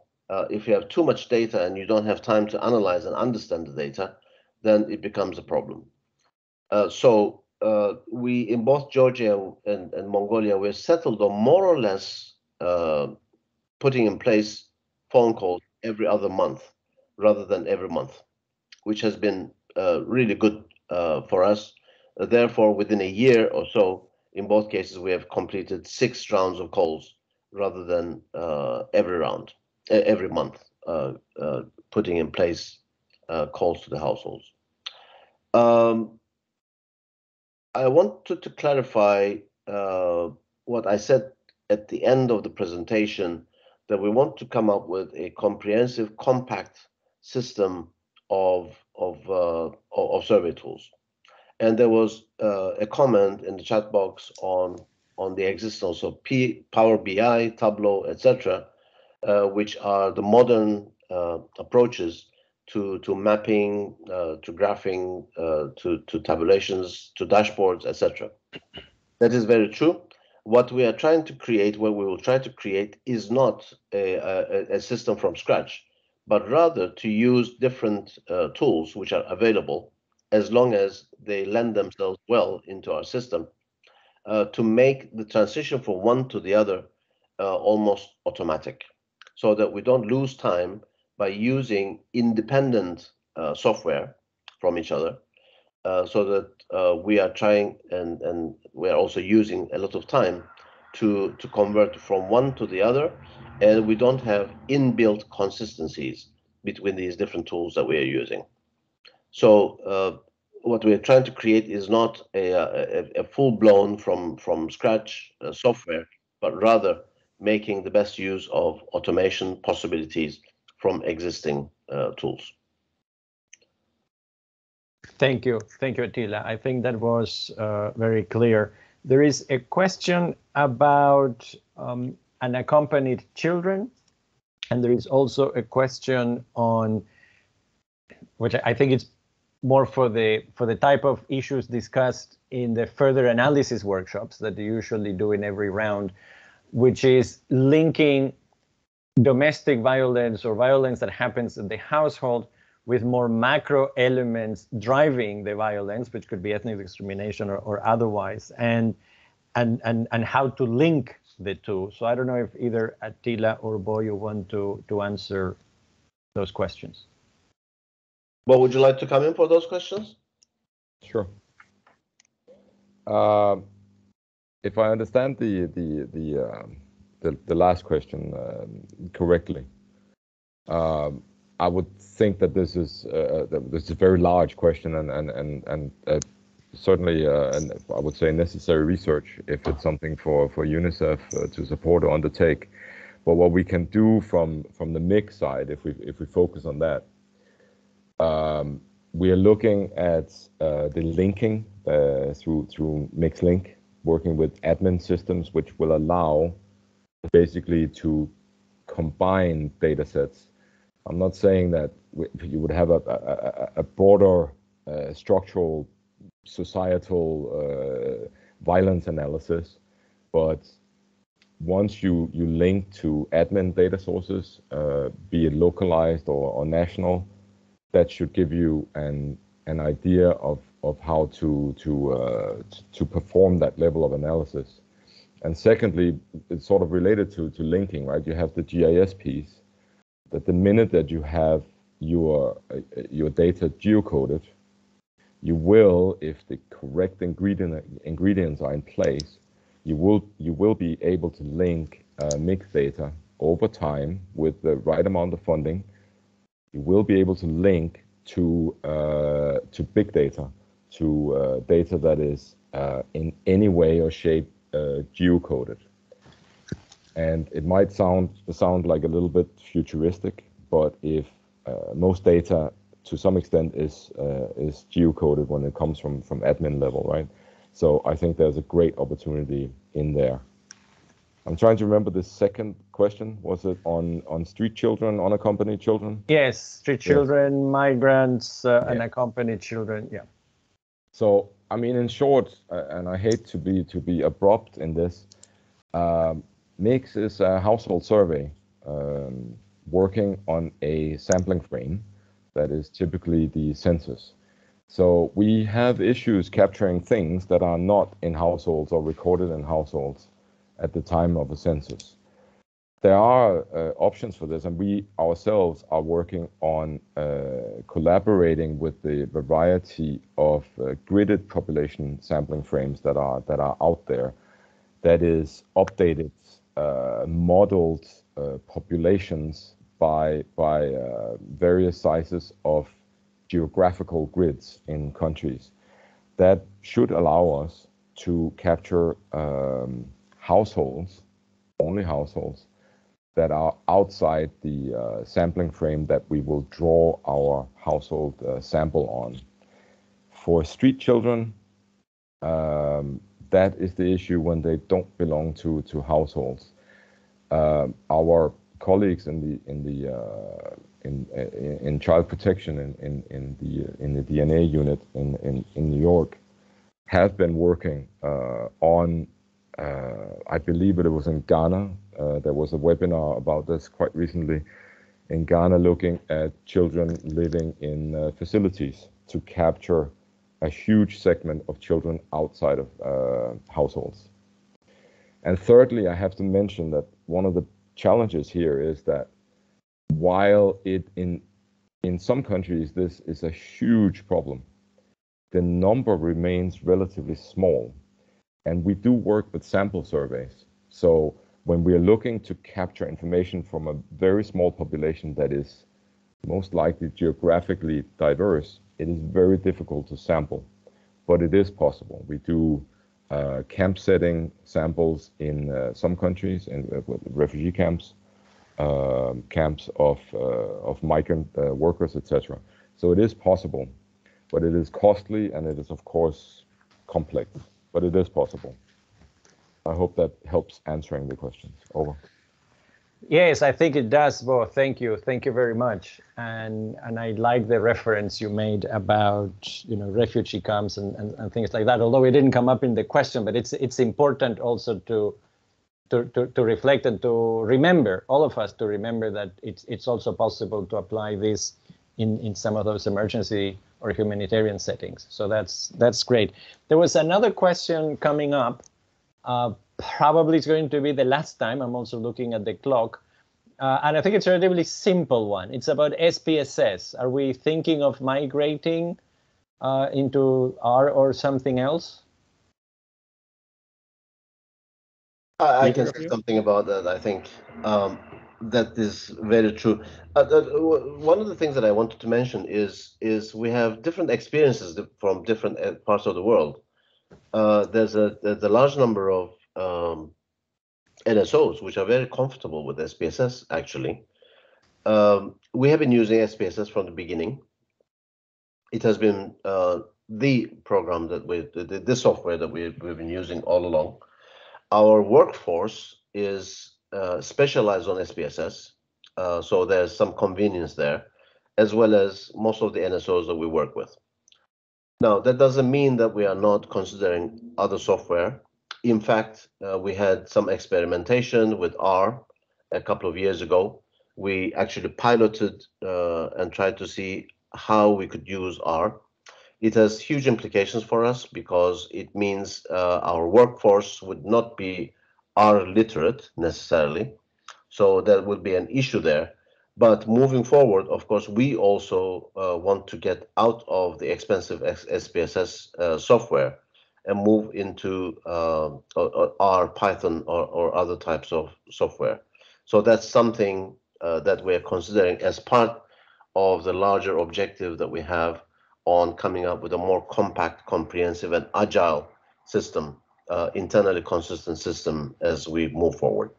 If you have too much data and you don't have time to analyze and understand the data, then it becomes a problem. So we, in both Georgia and Mongolia, we're settled on more or less putting in place phone calls every other month rather than every month, which has been really good for us. Therefore, within a year or so, in both cases, we have completed 6 rounds of calls rather than every month, putting in place calls to the households. I wanted to clarify what I said at the end of the presentation, that we want to come up with a comprehensive, compact system of survey tools. And there was a comment in the chat box on the existence of Power BI, Tableau, etc., which are the modern approaches to mapping, to graphing, to tabulations, to dashboards, etc. That is very true. What we are trying to create, what we will try to create, is not a system from scratch, but rather to use different tools which are available, as long as they lend themselves well into our system, to make the transition from one to the other almost automatic, so that we don't lose time by using independent software from each other, so that we are trying and we are also using a lot of time to convert from one to the other, and we don't have inbuilt consistencies between these different tools that we are using. So what we are trying to create is not a full-blown from scratch software, but rather making the best use of automation possibilities from existing tools. Thank you, Attila. I think that was very clear. There is a question about unaccompanied children, and there is also a question on, which I think it's more for the type of issues discussed in the further analysis workshops that you usually do in every round, which is linking domestic violence or violence that happens in the household with more macro elements driving the violence, which could be ethnic discrimination or otherwise, and how to link the two. So I don't know if either Attila or Boyo want to answer those questions. Well, would you like to come in for those questions? Sure. If I understand the last question correctly, I would think that this is a very large question and certainly, and I would say necessary research if it's something for UNICEF to support or undertake. But what we can do from the mix side, if we focus on that, we are looking at the linking through MixLink, working with admin systems, which will allow basically to combine data sets. I'm not saying that you would have a broader structural societal violence analysis, but once you link to admin data sources, be it localized or national, that should give you an idea of how to perform that level of analysis. And secondly, it's sort of related to linking, right? You have the GIS piece, that the minute that you have your data geocoded, you will, if the correct ingredients are in place, you will be able to link mixed data over time with the right amount of funding. You will be able to link to big data, to data that is in any way or shape geocoded. And it might sound like a little bit futuristic, but if most data to some extent is geocoded when it comes from admin level, right? So I think there's a great opportunity in there. I'm trying to remember the second question. Was it on street children, unaccompanied children? Yes, street children, migrants, unaccompanied children. Yeah. So I mean, in short, and I hate to be abrupt in this, MIX is a household survey working on a sampling frame that is typically the census. So we have issues capturing things that are not in households or recorded in households at the time of a census. There are options for this, and we ourselves are working on collaborating with the variety of gridded population sampling frames that are out there. That is updated, modeled populations by various sizes of geographical grids in countries. That should allow us to capture households, only households, that are outside the sampling frame that we will draw our household sample on. For street children, that is the issue when they don't belong to households. Our colleagues in child protection in the DNA unit in New York have been working on. I believe it was in Ghana. There was a webinar about this quite recently in Ghana, looking at children living in facilities to capture a huge segment of children outside of households. And thirdly, I have to mention that one of the challenges here is that while it in some countries this is a huge problem, the number remains relatively small. And we do work with sample surveys. So when we are looking to capture information from a very small population that is most likely geographically diverse, it is very difficult to sample, but it is possible. We do camp setting samples in some countries, in refugee camps, camps of migrant workers, etc. So it is possible, but it is costly and it is of course complex. But it is possible. I hope that helps answering the questions. Over. Yes, I think it does, Bo. Thank you very much. And I like the reference you made about refugee camps and things like that. Although it didn't come up in the question, but it's important also to reflect and to remember, all of us to remember that it's also possible to apply this in some of those emergency or humanitarian settings. So that's great. There was another question coming up. Probably it's going to be the last time. I'm also looking at the clock. And I think it's a relatively simple one. It's about SPSS. Are we thinking of migrating into R or something else? I can say something about that. I think that is very true. One of the things that I wanted to mention is we have different experiences from different parts of the world. There's a large number of NSOs which are very comfortable with SPSS. Actually, we have been using SPSS from the beginning. It has been the program that the software that we've been using all along. Our workforce is specialized on SPSS, so there's some convenience there, as well as most of the NSOs that we work with. Now, that doesn't mean that we are not considering other software. In fact, we had some experimentation with R a couple of years ago. We actually piloted and tried to see how we could use R. It has huge implications for us because it means our workforce would not be R literate necessarily. So there would be an issue there. But moving forward, of course, we also want to get out of the expensive SPSS software and move into R, Python, or other types of software. So that's something that we're considering as part of the larger objective that we have on coming up with a more compact, comprehensive, and agile system, internally consistent system as we move forward.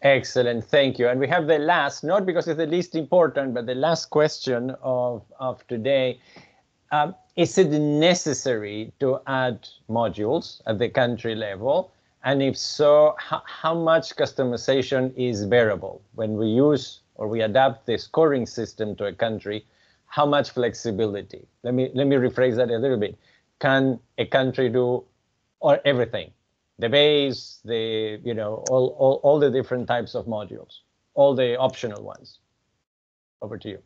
Excellent, thank you. And we have the last, not because it's the least important, but the last question of today. Is it necessary to add modules at the country level? And if so, how much customization is bearable? When we use or we adapt the scoring system to a country, how much flexibility? Let me rephrase that a little bit. Can a country do everything? The base, all the different types of modules, all the optional ones. Over to you.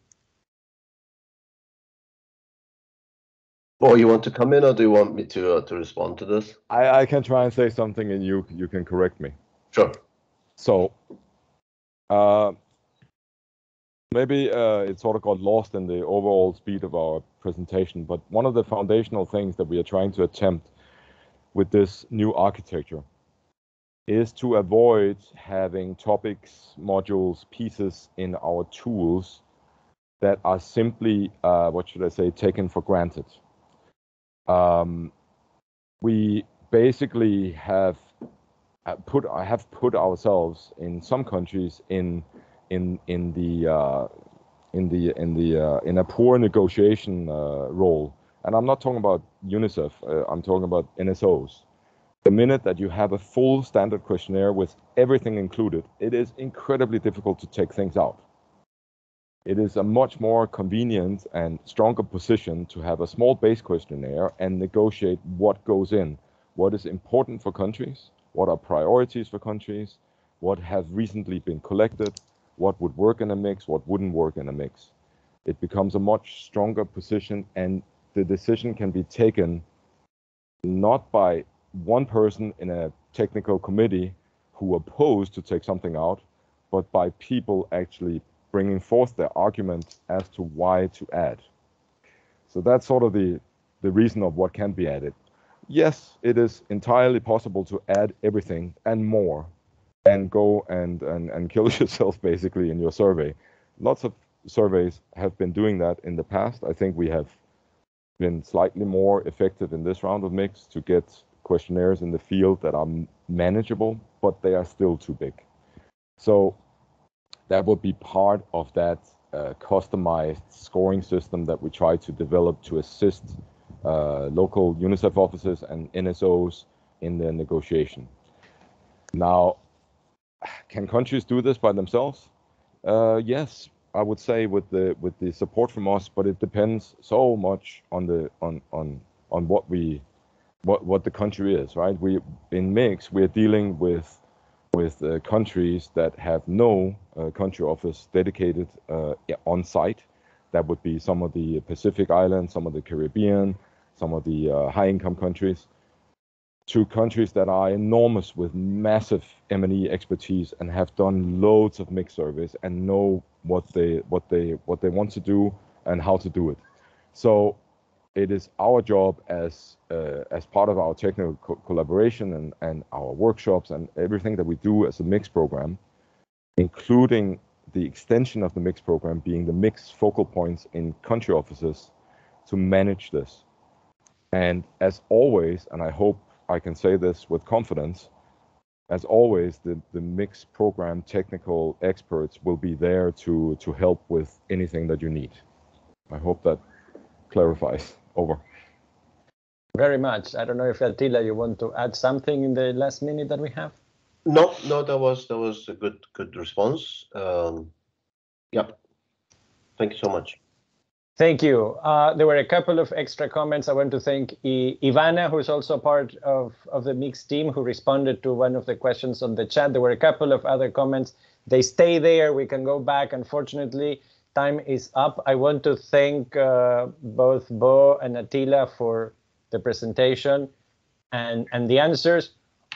Oh, you want to come in, or do you want me to respond to this? I can try and say something, and you can correct me. Sure. So, maybe it sort of got lost in the overall speed of our presentation, but one of the foundational things that we are trying to attempt with this new architecture is to avoid having topics, modules, pieces in our tools that are simply, taken for granted. We basically have put ourselves in some countries in a poor negotiation role, and I'm not talking about UNICEF. I'm talking about NSOs. The minute that you have a full standard questionnaire with everything included, it is incredibly difficult to take things out. It is a much more convenient and stronger position to have a small base questionnaire and negotiate what goes in, what is important for countries, what are priorities for countries, what have recently been collected, what would work in a mix, what wouldn't work in a mix. It becomes a much stronger position, and the decision can be taken not by one person in a technical committee who oppose to take something out, but by people actually bringing forth their argument as to why to add. So that's sort of the reason of what can be added. Yes, it is entirely possible to add everything and more, and go and kill yourself basically in your survey. Lots of surveys have been doing that in the past. I think we have been slightly more effective in this round of mix to get questionnaires in the field that are manageable, but they are still too big. So that would be part of that customized scoring system that we try to develop to assist local UNICEF offices and NSOs in their negotiation. Now, can countries do this by themselves? Yes, I would say with the support from us, but it depends so much on what the country is, right? In mix, we're dealing with with countries that have no country office dedicated on site. That would be some of the Pacific Islands, some of the Caribbean, some of the high-income countries, to countries that are enormous with massive M&E expertise and have done loads of mixed surveys and know what they want to do and how to do it. So it is our job as part of our technical collaboration and our workshops and everything that we do as a mixed program, including the extension of the mixed program being the mixed focal points in country offices, to manage this. And as always, and I hope I can say this with confidence, as always, the mixed program technical experts will be there to help with anything that you need. I hope that clarifies. Over. Very much. I don't know if Attila, you want to add something in the last minute that we have? No, that was a good response. Yeah. Thank you so much. Thank you. There were a couple of extra comments. I want to thank Ivana, who is also part of the mixed team, who responded to one of the questions on the chat. There were a couple of other comments. They stay there. We can go back. Unfortunately, time is up. I want to thank both Bo and Attila for the presentation and the answers.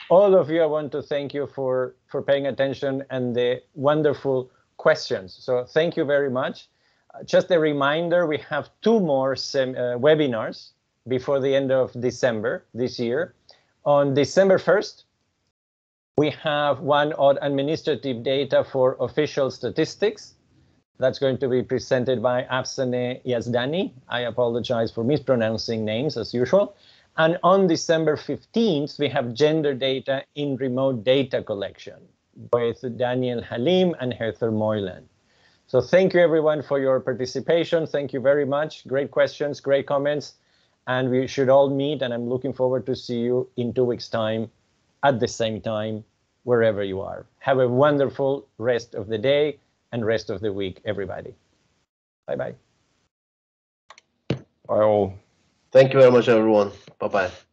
All of you, I want to thank you for paying attention and the wonderful questions. So thank you very much. Just a reminder, we have 2 more webinars before the end of December this year. On December 1st, we have one on administrative data for official statistics. That's going to be presented by Afsaneh Yazdani. I apologize for mispronouncing names as usual. And on December 15th, we have gender data in remote data collection with Daniel Halim and Heather Moylan. So thank you everyone for your participation. Thank you very much. Great questions, great comments. And we should all meet, and I'm looking forward to see you in 2 weeks' time at the same time, wherever you are. Have a wonderful rest of the day and rest of the week, everybody. Bye-bye. Bye all. Thank you very much, everyone. Bye-bye.